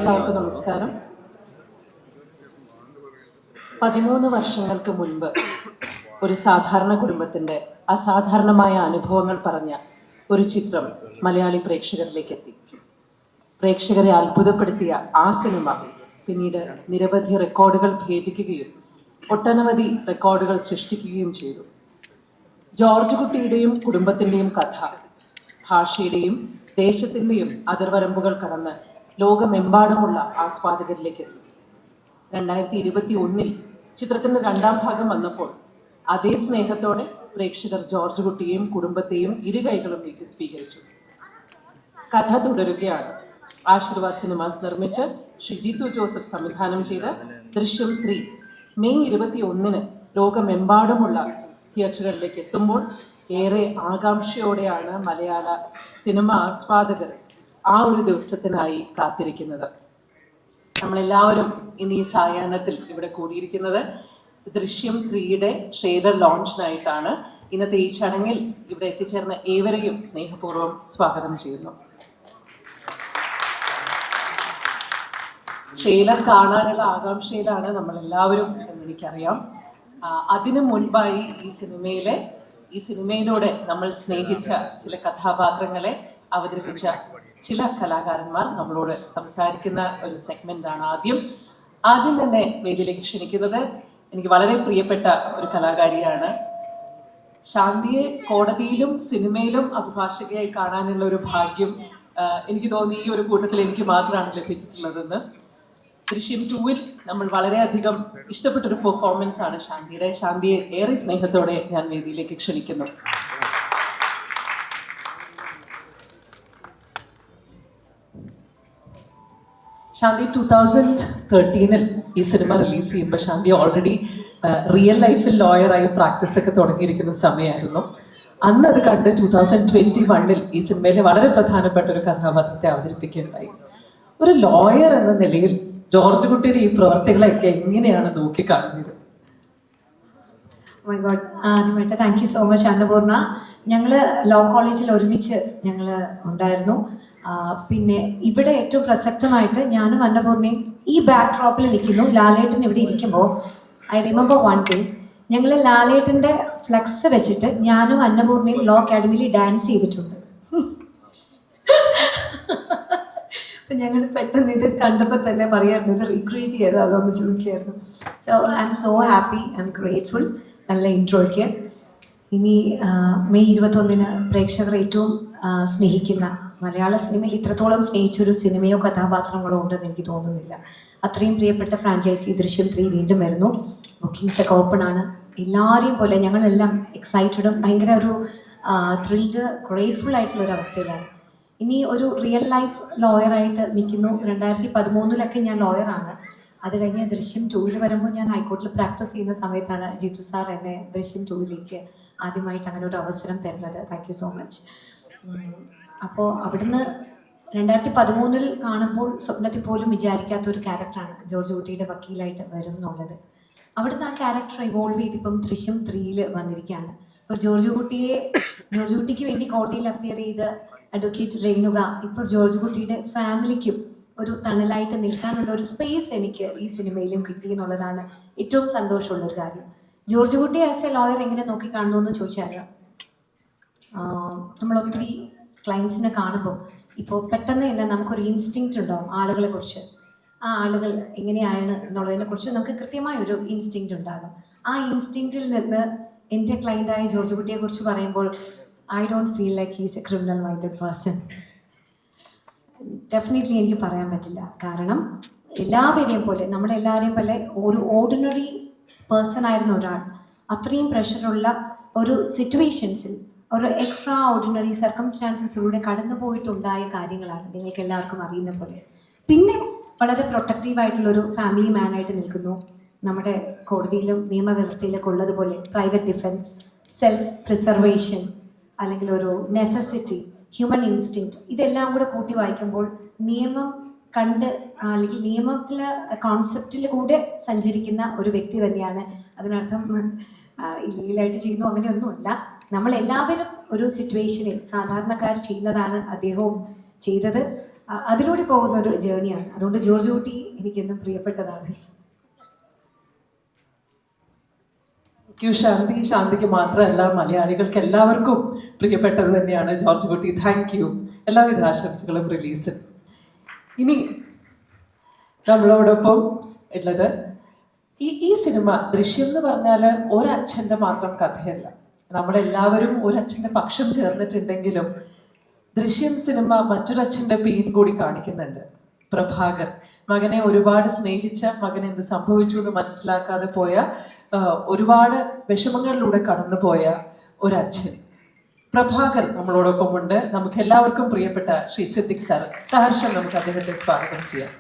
എല്ലാവർക്കും നമസ്കാരം. 13 വർഷങ്ങൾക്ക് മുൻപ് ഒരു സാധാരണ കുടുംബത്തിൻ്റെ അസാധാരണമായ അനുഭവങ്ങൾ പറഞ്ഞ ഒരു ചിത്രം മലയാളി പ്രേക്ഷകരിലേക്ക് എത്തി. പ്രേക്ഷകരെ അത്ഭുതപ്പെടുത്തിയ ആ സിനിമ പിന്നീട് നിരവധി റെക്കോർഡുകൾ ഭേദിക്കുകയും ഒട്ടനവധി റെക്കോർഡുകൾ സൃഷ്ടിക്കുകയും ചെയ്തു. ജോർജ് കുട്ടിയുടെയും കുടുംബത്തിൻ്റെയും കഥ ഭാഷയുടെയും ദേശത്തിൻ്റെയും അതിർവരമ്പുകൾ കടന്ന് ലോകമെമ്പാടുമുള്ള ആസ്വാദകരിലേക്ക് എത്തി. 2021 ചിത്രത്തിൻ്റെ 2ാം ഭാഗം വന്നപ്പോൾ അതേ സ്നേഹത്തോടെ പ്രേക്ഷകർ ജോർജ് കുട്ടിയെയും കുടുംബത്തെയും ഇരുകൈകളും നീട്ടി സ്വീകരിച്ചു. കഥ തുടരുകയാണ്. ആശീർവാദ് സിനിമാസ് നിർമ്മിച്ച് ശ്രീ ജിത്തു ജോസഫ് സംവിധാനം ചെയ്ത ദൃശ്യം 3 മെയ് 21 ലോകമെമ്പാടുമുള്ള തിയേറ്ററുകളിലേക്ക് എത്തുമ്പോൾ ഏറെ ആകാംക്ഷയോടെയാണ് മലയാള സിനിമ ആസ്വാദകർ ആ ഒരു ദിവസത്തിനായി കാത്തിരിക്കുന്നത്. നമ്മളെല്ലാവരും ഇന്ന് ഈ സായാഹ്നത്തിൽ ഇവിടെ കൂടിയിരിക്കുന്നത് ദൃശ്യം 3യുടെ ട്രെയിലർ ലോഞ്ചിനായിട്ടാണ്. ഇന്നത്തെ ഈ ചടങ്ങിൽ ഇവിടെ എത്തിച്ചേർന്ന ഏവരെയും സ്നേഹപൂർവ്വം സ്വാഗതം ചെയ്യുന്നു. ട്രെയിലർ കാണാനുള്ള ആകാംക്ഷയിലാണ് നമ്മളെല്ലാവരും എന്നെനിക്കറിയാം. അതിനു മുൻപായി ഈ സിനിമയിലൂടെ നമ്മൾ സ്നേഹിച്ച ചില കഥാപാത്രങ്ങളെ അവതരിപ്പിച്ച ചില കലാകാരന്മാർ നമ്മളോട് സംസാരിക്കുന്ന ഒരു സെഗ്മെന്റാണ് ആദ്യം തന്നെ വേദിയിലേക്ക് ക്ഷണിക്കുന്നത് എനിക്ക് വളരെ പ്രിയപ്പെട്ട ഒരു കലാകാരിയാണ്. ശാന്തിയെ കോടതിയിലും സിനിമയിലും അഭിഭാഷകയായി കാണാനുള്ള ഒരു ഭാഗ്യം എനിക്ക് തോന്നി ഈ ഒരു കൂട്ടത്തിൽ എനിക്ക് മാത്രമാണ് ലഭിച്ചിട്ടുള്ളതെന്ന്. ദൃശ്യം 2 നമ്മൾ വളരെയധികം ഇഷ്ടപ്പെട്ടൊരു പെർഫോമൻസ് ആണ് ശാന്തിയുടെ. ശാന്തിയെ ഏറെ സ്നേഹത്തോടെ ഞാൻ വേദിയിലേക്ക് ക്ഷണിക്കുന്നു. ശാന്തി 2013 ഈ സിനിമ റിലീസ് ചെയ്യുമ്പോൾ ശാന്തി ഓൾറെഡി റിയൽ ലൈഫിൽ ലോയറായി പ്രാക്ടീസ് ഒക്കെ തുടങ്ങിയിരിക്കുന്ന സമയമായിരുന്നു. അന്ന് അത് കണ്ട് 2021 ഈ സിനിമയിലെ വളരെ പ്രധാനപ്പെട്ട ഒരു കഥാപാത്രത്തെ അവതരിപ്പിക്കുകയുണ്ടായി. ഒരു ലോയർ എന്ന നിലയിൽ ജോർജ് കുട്ടിയുടെ ഈ പ്രവർത്തികളൊക്കെ എങ്ങനെയാണ് നോക്കിക്കാണുന്നത്? മൈ ഗോഡ്, ആദ്യമായിട്ട് thank you so much Annapurna. ഞങ്ങൾ ലോ കോളേജിൽ ഒരുമിച്ച് ഞങ്ങൾ ഉണ്ടായിരുന്നു. പിന്നെ ഇവിടെ ഏറ്റവും പ്രസക്തമായിട്ട് ഞാനും അന്നപൂർണയും ഈ ബാക്ക് ഡ്രോപ്പിൽ നിൽക്കുന്നു. ലാലേട്ടൻ ഇവിടെ ഇരിക്കുമ്പോൾ ഐ റിമെമ്പർ വൺ തിങ്, ഞങ്ങൾ ലാലേട്ടൻ്റെ ഫ്ലെക്സ് വെച്ചിട്ട് ഞാനും അന്നപൂർണയും ലോ അക്കാഡമിയിൽ ഡാൻസ് ചെയ്തിട്ടുണ്ട്. ഞങ്ങൾ പെട്ടെന്ന് ഇത് കണ്ടപ്പോൾ തന്നെ പറയായിരുന്നു ഇത് റീക്രിയേറ്റ് ചെയ്തോ അതൊന്ന് ചോദിക്കുകയായിരുന്നു. So I'm so happy, I'm grateful. നല്ല ഇൻട്രോയ്ക്ക്. ഇനി മെയ് 21 പ്രേക്ഷകർ ഏറ്റവും സ്നേഹിക്കുന്ന, മലയാള സിനിമയിൽ ഇത്രത്തോളം സ്നേഹിച്ചൊരു സിനിമയോ കഥാപാത്രങ്ങളോ ഉണ്ടെന്ന് എനിക്ക് തോന്നുന്നില്ല. അത്രയും പ്രിയപ്പെട്ട ഫ്രാഞ്ചൈസി ദൃശ്യം 3 വീണ്ടും വരുന്നു. ബുക്കിംഗ്സ് ഒക്കെ ഓപ്പൺ ആണ്. എല്ലാവരെയും പോലെ ഞങ്ങളെല്ലാം എക്സൈറ്റഡും ഭയങ്കര ഒരു ത്രിൽഡ് ഗ്രേറ്റ്ഫുൾ ആയിട്ടുള്ളൊരു അവസ്ഥയിലാണ്. ഇനി ഒരു റിയൽ ലൈഫ് ലോയറായിട്ട് നിൽക്കുന്നു. 2013 ഞാൻ ലോയറാണ്. അത് കഴിഞ്ഞ് ദൃശ്യം 2 വരുമ്പോൾ ഞാൻ ഹൈക്കോർട്ടിൽ പ്രാക്ടീസ് ചെയ്യുന്ന സമയത്താണ് ജിത്തു സാർ എന്നെ ദൃശ്യം 2 ആദ്യമായിട്ട് അങ്ങനെ ഒരു അവസരം തരുന്നത്. Thank you so much. അപ്പോൾ അവിടുന്ന് 2013 കാണുമ്പോൾ സ്വപ്നത്തിൽ പോലും വിചാരിക്കാത്ത ഒരു ക്യാരക്ടറാണ് ജോർജ് കുട്ടിയുടെ വക്കീലായിട്ട് വരും എന്നുള്ളത്. അവിടുന്ന് ആ ക്യാരക്ടർ ഇവോൾവ് ചെയ്തിപ്പം ദൃശ്യം 3 വന്നിരിക്കുകയാണ്. ഇപ്പോൾ ജോർജ് കുട്ടിക്ക് വേണ്ടി കോടതിയിൽ അപ്പിയർ ചെയ്ത് അഡ്വക്കേറ്റ് രേണുക ഇപ്പോൾ ജോർജ് കുട്ടിയുടെ ഫാമിലിക്കും ഒരു തണലായിട്ട് നിൽക്കാനുള്ള ഒരു സ്പേസ് എനിക്ക് ഈ സിനിമയിലും കിട്ടി എന്നുള്ളതാണ് ഏറ്റവും സന്തോഷമുള്ളൊരു കാര്യം. ജോർജ് കുട്ടി ആസ് എ ലോയർ എങ്ങനെ നോക്കിക്കാണുന്നു എന്ന് ചോദിച്ചാൽ, നമ്മൾ ഒത്തിരി ക്ലയൻസിനെ കാണുമ്പോൾ ഇപ്പോൾ പെട്ടെന്ന് തന്നെ നമുക്കൊരു ഇൻസ്റ്റിങ്ക്റ്റ് ഉണ്ടാവും ആളുകളെ കുറിച്ച്. ആ ആളുകൾ എങ്ങനെയാണ് എന്നുള്ളതിനെ കുറിച്ച് നമുക്ക് കൃത്യമായൊരു ഇൻസ്റ്റിങ്ക്റ്റ് ഉണ്ടാകും. ആ ഇൻസ്റ്റിങ്ക്റ്റിൽ നിന്ന് എൻ്റെ ക്ലയൻ്റായ ജോർജ് കുട്ടിയെ കുറിച്ച് പറയുമ്പോൾ I don't feel like he's a criminal minded person. Definitely എനിക്ക് പറയാൻ പറ്റില്ല. കാരണം എല്ലാവരെയും പോലെ നമ്മളെല്ലാവരെയും പോലെ ഒരു ഓർഡിനറി പേഴ്സൺ ആയിരുന്ന ഒരാൾ അത്രയും പ്രഷറുള്ള ഒരു സിറ്റുവേഷൻസിൽ ഒരു എക്സ്ട്രാ ഓർഡിനറി സർക്കംസ്റ്റാൻസസിലൂടെ കടന്നു പോയിട്ടുണ്ടായ കാര്യങ്ങളാണ് നിങ്ങൾക്ക് എല്ലാവർക്കും അറിയുന്ന പോലെ. പിന്നെ വളരെ പ്രൊട്ടക്റ്റീവായിട്ടുള്ളൊരു ഫാമിലി മാനായിട്ട് നിൽക്കുന്നു. നമ്മുടെ കോടതിയിലും നിയമവ്യവസ്ഥയിലൊക്കെ ഉള്ളതുപോലെ പ്രൈവറ്റ് ഡിഫൻസ്, സെൽഫ് പ്രിസർവേഷൻ, അല്ലെങ്കിൽ ഒരു നെസസിറ്റി, ഹ്യൂമൻ ഇൻസ്റ്റിങ്ക്റ്റ്, ഇതെല്ലാം കൂടെ കൂട്ടി വായിക്കുമ്പോൾ നിയമം കണ്ട് അല്ലെങ്കിൽ നിയമത്തിലെ കോൺസെപ്റ്റിൽ കൂടെ സഞ്ചരിക്കുന്ന ഒരു വ്യക്തി തന്നെയാണ്. അതിനർത്ഥം ഇല്ലീഗലായിട്ട് ചെയ്യുന്നു അങ്ങനെയൊന്നുമല്ല. നമ്മളെല്ലാവരും ഒരു സിറ്റുവേഷനിൽ സാധാരണക്കാർ ചെയ്യുന്നതാണ് അദ്ദേഹവും ചെയ്തത്. അതിലൂടെ പോകുന്ന ഒരു ജേണിയാണ്. അതുകൊണ്ട് ജോർജ് കുട്ടി എനിക്കെന്നും പ്രിയപ്പെട്ടതാണ്. ശാന്തി, ശാന്തിക്ക് മാത്രമല്ല മലയാളികൾക്ക് എല്ലാവർക്കും പ്രിയപ്പെട്ടത് തന്നെയാണ് ജോർജ് കുട്ടി. Thank you. എല്ലാവിധ ആശംസകളും റിലീസിൽ. ഇനി നമ്മളോടൊപ്പം ഉള്ളത് ഈ സിനിമ ദൃശ്യം എന്ന് പറഞ്ഞാൽ ഒരച്ഛൻ്റെ മാത്രം കഥയല്ല. നമ്മളെല്ലാവരും ഒരച്ഛൻ്റെ പക്ഷം ചേർന്നിട്ടുണ്ടെങ്കിലും ദൃശ്യം സിനിമ മറ്റൊരച്ഛൻ്റെ പെയിൻ കൂടി കാണിക്കുന്നുണ്ട്. പ്രഭാകർ മകനെ ഒരുപാട് സ്നേഹിച്ച, മകൻ എന്ത് സംഭവിച്ചു എന്ന് മനസ്സിലാക്കാതെ പോയ, ഒരുപാട് വിഷമങ്ങളിലൂടെ കടന്നുപോയ ഒരച്ഛൻ പ്രഭാകർ നമ്മളോടൊപ്പമുണ്ട്. നമുക്ക് എല്ലാവർക്കും പ്രിയപ്പെട്ട ശ്രീ സിദ്ദിഖ് സാർ. സഹർഷം നമുക്ക് അദ്ദേഹത്തെ സ്വാഗതം ചെയ്യാം.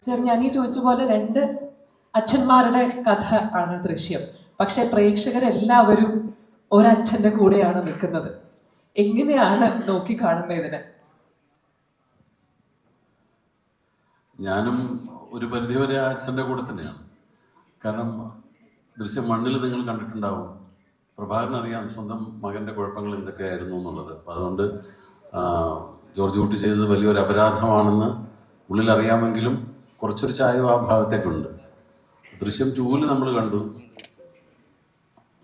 സാർ, ഞാൻ ഈ ചോദിച്ച പോലെ 2 അച്ഛന്മാരുടെ കഥ ആണ് ദൃശ്യം. പക്ഷെ പ്രേക്ഷകരെല്ലാവരും ഒരച്ഛൻ്റെ കൂടെയാണ് നിൽക്കുന്നത്. എങ്ങനെയാണ് നോക്കിക്കാണുന്നത് ഇതിനെ? ഞാനും ഒരു പരിധിവരെ അച്ഛൻ്റെ കൂടെ തന്നെയാണ്. കാരണം ദൃശ്യം 1 നിങ്ങൾ കണ്ടിട്ടുണ്ടാവും. പ്രഭാകരനറിയാം സ്വന്തം മകൻ്റെ കുഴപ്പങ്ങൾ എന്തൊക്കെയായിരുന്നു എന്നുള്ളത്. അപ്പം അതുകൊണ്ട് ജോർജ് കുട്ടി ചെയ്തത് വലിയൊരു അപരാധമാണെന്ന് ഉള്ളിലറിയാമെങ്കിലും കുറച്ചൊരു ചായവ് ആ ഭാഗത്തേക്കുണ്ട്. ദൃശ്യം 2 നമ്മൾ കണ്ടു.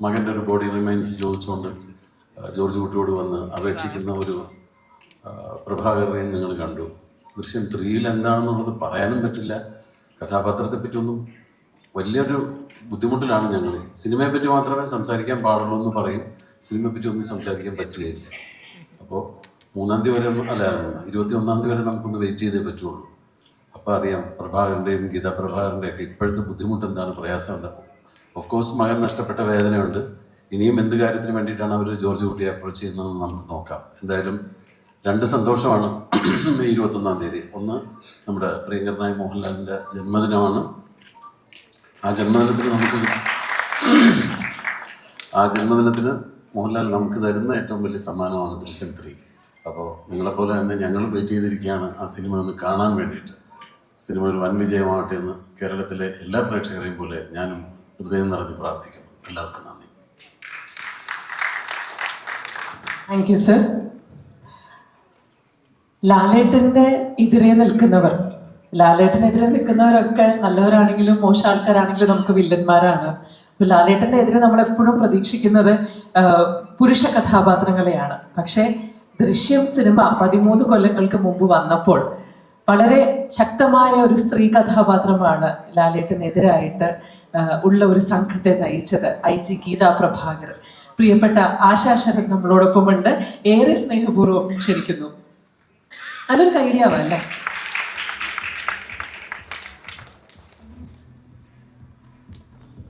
മകൻ്റെ ഒരു ബോഡി റിമൈൻസ് ചോദിച്ചുകൊണ്ട് ജോർജ് കുട്ടിയോട് വന്ന് അപേക്ഷിക്കുന്ന ഒരു പ്രഭാകരനെയും നിങ്ങൾ കണ്ടു. ദൃശ്യം 3 എന്താണെന്നുള്ളത് പറയാനും പറ്റില്ല. കഥാപാത്രത്തെ പറ്റിയൊന്നും വലിയൊരു ബുദ്ധിമുട്ടിലാണ് ഞങ്ങൾ. സിനിമയെ പറ്റി മാത്രമേ സംസാരിക്കാൻ പാടുള്ളൂ എന്ന് പറയും. സിനിമയെ പറ്റി ഒന്നും സംസാരിക്കാൻ പറ്റുകയില്ല. അപ്പോൾ 3-ാം തീയതി വരെ, അല്ല 21-ാം തീയതി വരെ നമുക്കൊന്ന് വെയിറ്റ് ചെയ്തേ പറ്റുള്ളൂ. അപ്പോൾ അറിയാം പ്രഭാകരൻ്റെയും ഗീതാ പ്രഭാകരൻ്റെയൊക്കെ ഇപ്പോഴത്തെ ബുദ്ധിമുട്ട് എന്താണ്, പ്രയാസം എന്താ. ഓഫ് കോഴ്സ് മകൻ നഷ്ടപ്പെട്ട വേദനയുണ്ട്. ഇനിയും എന്ത് കാര്യത്തിന് വേണ്ടിയിട്ടാണ് അവർ ജോർജ് കുട്ടിയെ അപ്രോച്ച് ചെയ്യുന്നതെന്ന് നമുക്ക് നോക്കാം. എന്തായാലും 2 സന്തോഷമാണ് മെയ് 21-ാം തീയതി. ഒന്ന്, നമ്മുടെ പ്രിയങ്കരനായ മോഹൻലാലിൻ്റെ ജന്മദിനമാണ്. ആ ജന്മദിനത്തിന് മോഹൻലാൽ നമുക്ക് തരുന്ന ഏറ്റവും വലിയ സമ്മാനമാണ് ദൃശ്യം 3. അപ്പോൾ നിങ്ങളെപ്പോലെ തന്നെ ഞങ്ങൾ വെയിറ്റ് ചെയ്തിരിക്കുകയാണ് ആ സിനിമ ഒന്ന് കാണാൻ വേണ്ടിയിട്ട്. സിനിമ ഒരു വൻ വിജയമാവട്ടെ എന്ന് കേരളത്തിലെ എല്ലാ പ്രേക്ഷകരെയും പോലെ ഞാനും ഹൃദയം നിറഞ്ഞ് പ്രാർത്ഥിക്കുന്നു. എല്ലാവർക്കും നന്ദി. Thank you sir. ലാലേട്ടൻ്റെ എതിരെ നിൽക്കുന്നവർ, ലാലേട്ടനെതിരെ നിൽക്കുന്നവരൊക്കെ നല്ലവരാണെങ്കിലും മോശം ആൾക്കാരാണെങ്കിലും നമുക്ക് വില്ലന്മാരാണ്. അപ്പോൾ ലാലേട്ടൻ്റെ എതിരെ നമ്മളെപ്പോഴും പ്രതീക്ഷിക്കുന്നത് പുരുഷ കഥാപാത്രങ്ങളെയാണ്. പക്ഷേ ദൃശ്യം സിനിമ 13 കൊല്ലങ്ങൾക്ക് മുമ്പ് വന്നപ്പോൾ വളരെ ശക്തമായ ഒരു സ്ത്രീ കഥാപാത്രമാണ് ലാലേട്ടനെതിരായിട്ട് ഉള്ള ഒരു സംഘത്തെ നയിച്ചത്. IG ഗീതാ പ്രഭാകർ. പ്രിയപ്പെട്ട ആശാ ശരത് നമ്മളോടൊപ്പമുണ്ട്. ഏറെ സ്നേഹപൂർവ്വം ക്ഷണിക്കുന്നു. അതൊരു കൈഡിയാവല്ലേ?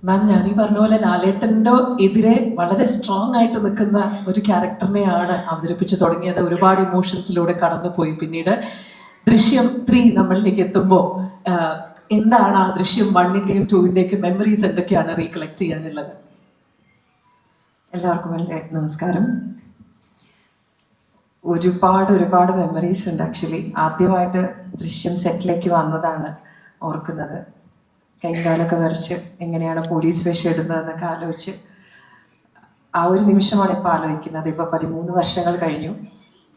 മാം, ഞാനീ പറഞ്ഞ പോലെ ലാലേട്ടൻ്റെ എതിരെ വളരെ സ്ട്രോങ് ആയിട്ട് നിൽക്കുന്ന ഒരു ക്യാരക്ടറിനെയാണ് അവതരിപ്പിച്ച് തുടങ്ങിയത്. ഒരുപാട് ഇമോഷൻസിലൂടെ കടന്നുപോയി. പിന്നീട് ദൃശ്യം 3 നമ്മളിലേക്ക് എത്തുമ്പോൾ എന്താണ് ആ ദൃശ്യം 1-ൻ്റെയും 2-ൻ്റെയൊക്കെ മെമ്മറീസ് എന്തൊക്കെയാണ് റീകളക്ട് ചെയ്യാനുള്ളത്? എല്ലാവർക്കും വളരെ നമസ്കാരം. ഒരുപാട് മെമ്മറീസ് ഉണ്ട്. ആക്ച്വലി ആദ്യമായിട്ട് ദൃശ്യം സെറ്റിലേക്ക് വന്നതാണ് ഓർക്കുന്നത്. കൈകാലൊക്കെ വരച്ച് എങ്ങനെയാണ് പോലീസ് വേഷം ഇടുന്നതെന്നൊക്കെ ആലോചിച്ച് ആ ഒരു നിമിഷമാണ് ഇപ്പോൾ ആലോചിക്കുന്നത്. ഇപ്പോൾ 13 വർഷങ്ങൾ കഴിഞ്ഞു.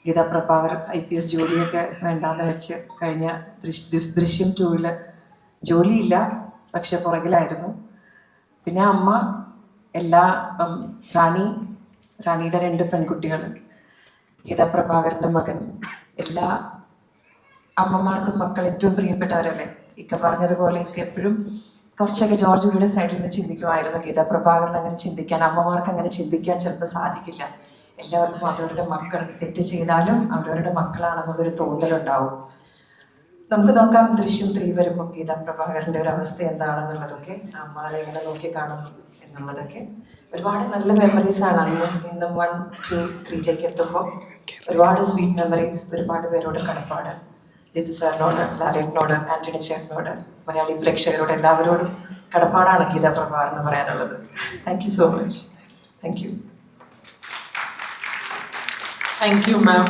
ഗീതാ പ്രഭാകർ IPS ജോലിയൊക്കെ വേണ്ടാന്ന് വെച്ച് കഴിഞ്ഞ ദൃശ്യം 2 ജോലിയില്ല, പക്ഷെ പുറകിലായിരുന്നു. പിന്നെ അമ്മ റാണിയുടെ 2 പെൺകുട്ടികൾ, ഗീതാ പ്രഭാകരൻ്റെ മകൻ. എല്ലാ അമ്മമാർക്കും മക്കൾ ഏറ്റവും പ്രിയപ്പെട്ടവരല്ലേ. ഇക്ക പറഞ്ഞതുപോലെ എനിക്ക് എപ്പോഴും കുറച്ചൊക്കെ ജോർജ് കുട്ടിയുടെ സൈഡിൽ നിന്ന് ചിന്തിക്കുമായിരുന്നു. ഗീതാ പ്രഭാകരൻ അങ്ങനെ ചിന്തിക്കാൻ, അമ്മമാർക്ക് അങ്ങനെ ചിന്തിക്കാൻ ചിലപ്പോൾ സാധിക്കില്ല. എല്ലാവർക്കും അവരവരുടെ മക്കൾ തെറ്റ് ചെയ്താലും അവരവരുടെ മക്കളാണെന്നുള്ളൊരു തോന്നലുണ്ടാവും. നമുക്ക് നോക്കാം ദൃശ്യം 3 വരുമ്പോൾ ഗീതാ പ്രഭാകരൻ്റെ ഒരു അവസ്ഥ എന്താണെന്നുള്ളതൊക്കെ, അമ്മളെ എങ്ങനെ നോക്കി കാണുന്നു എന്നുള്ളതൊക്കെ ഒരുപാട് നല്ല മെമ്മറീസാണ്. ഇന്നും 1, 2, 3ലേക്ക് എത്തുമ്പോൾ ഒരുപാട് സ്വീറ്റ് മെമ്മറീസ്, ഒരുപാട് പേരോട് കടപ്പാട്. ജിത്തു സാറിനോട്, ലാലേട്ടനോട്, ആന്റണി ചേട്ടനോട്, മലയാളി പ്രേക്ഷകരോട് എല്ലാവരോടും കടപ്പാടാണ് ഗീതാ പ്രഭാകർ എന്ന് പറയാനുള്ളത്. Thank you so much. Thank you. Thank you ma'am.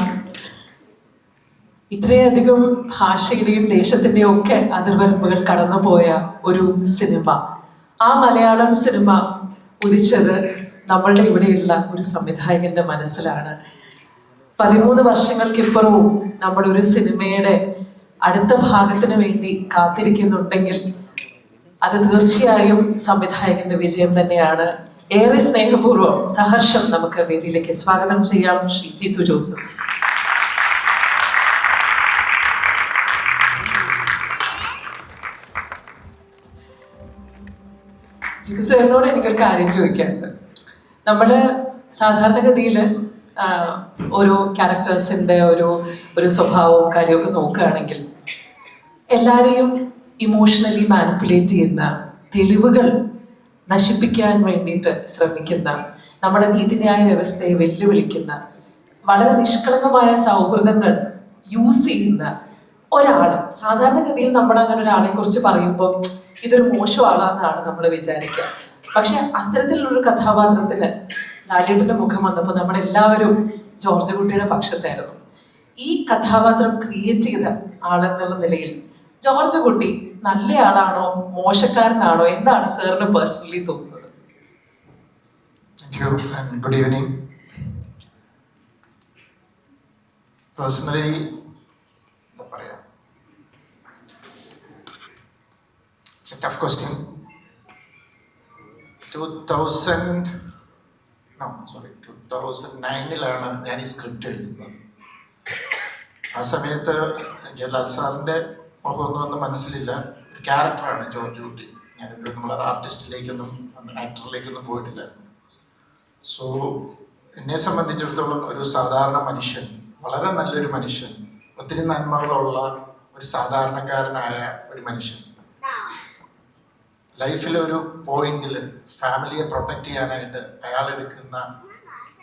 ഇത്രയധികം ഭാഷയുടെയും ദേശത്തിൻ്റെയും ഒക്കെ അതിർവരമ്പുകൾ കടന്നുപോയ ഒരു സിനിമ, ആ മലയാളം സിനിമ ഉദിച്ചത് നമ്മളുടെ ഇവിടെയുള്ള ഒരു സംവിധായകൻ്റെ മനസ്സിലാണ്. 13 വർഷങ്ങൾക്കിപ്പുറവും നമ്മളൊരു സിനിമയുടെ അടുത്ത ഭാഗത്തിന് വേണ്ടി കാത്തിരിക്കുന്നുണ്ടെങ്കിൽ അത് തീർച്ചയായും സംവിധായകന്റെ വിജയം തന്നെയാണ്. ഏറെ സ്നേഹപൂർവ്വം സഹർഷം നമുക്ക് വേദിയിലേക്ക് സ്വാഗതം ചെയ്യാം ശ്രീ ജിത്തു ജോസഫ്. ജിത്തു സാറിനോട് എനിക്കൊരു കാര്യം ചോദിക്കാനുണ്ട്. നമ്മള് സാധാരണഗതിയിൽ ഓരോ ക്യാരക്ടേഴ്സിന്റെ ഒരു സ്വഭാവവും കാര്യമൊക്കെ നോക്കുകയാണെങ്കിൽ എല്ലാരെയും ഇമോഷണലി മാനിപ്പുലേറ്റ് ചെയ്യുന്ന, തെളിവുകൾ നശിപ്പിക്കാൻ വേണ്ടിയിട്ട് ശ്രമിക്കുന്ന, നമ്മുടെ നീതിന്യായ വ്യവസ്ഥയെ വെല്ലുവിളിക്കുന്ന, വളരെ നിഷ്കളങ്കമായ സൗഹൃദങ്ങൾ യൂസ് ചെയ്യുന്ന ഒരാള്. സാധാരണഗതിയിൽ നമ്മൾ അങ്ങനെ ഒരാളെ കുറിച്ച് പറയുമ്പോൾ ഇതൊരു മോശം ആളാന്നാണ് നമ്മൾ വിചാരിക്കുക. പക്ഷെ അത്തരത്തിലുള്ളൊരു കഥാപാത്രത്തിന് ലാലേട്ടന്റെ മുഖം വന്നപ്പോൾ നമ്മളെല്ലാവരും ജോർജ് കുട്ടിയുടെ പക്ഷത്തായിരുന്നു. ഈ കഥാപാത്രം ക്രിയേറ്റ് ചെയ്ത ആളെന്നുള്ള നിലയിൽ ജോർജ് കുട്ടി നല്ല ആളാണോ മോശക്കാരനാണോ എന്താണ് സാറിന് പേഴ്സണലി തോന്നുന്നത്? Thank you and good evening. Personally, എന്താ പറയാ, it's a tough question. 2009-ലാണ് ഞാൻ ഈ സ്ക്രിപ്റ്റ് എഴുതുന്നത്. ആ സമയത്ത് എനിക്ക് ലാൽ സാറിൻ്റെ മുഖമൊന്നും ഒന്നും മനസ്സിലില്ല. ഒരു ക്യാരക്ടറാണ് ജോർജ് കുട്ടി. ഞാനൊരു നമ്മളൊരു ആർട്ടിസ്റ്റിലേക്കൊന്നും ആക്ടറിലേക്കൊന്നും പോയിട്ടില്ലായിരുന്നു. സോ എന്നെ സംബന്ധിച്ചിടത്തോളം ഒരു സാധാരണ മനുഷ്യൻ, വളരെ നല്ലൊരു മനുഷ്യൻ, ഒത്തിരി നന്മകളുള്ള ഒരു സാധാരണക്കാരനായ ഒരു മനുഷ്യൻ, ലൈഫിലെ ഒരു പോയിന്റിൽ ഫാമിലിയെ പ്രൊട്ടക്റ്റ് ചെയ്യാനായിട്ട് അയാൾ എടുക്കുന്ന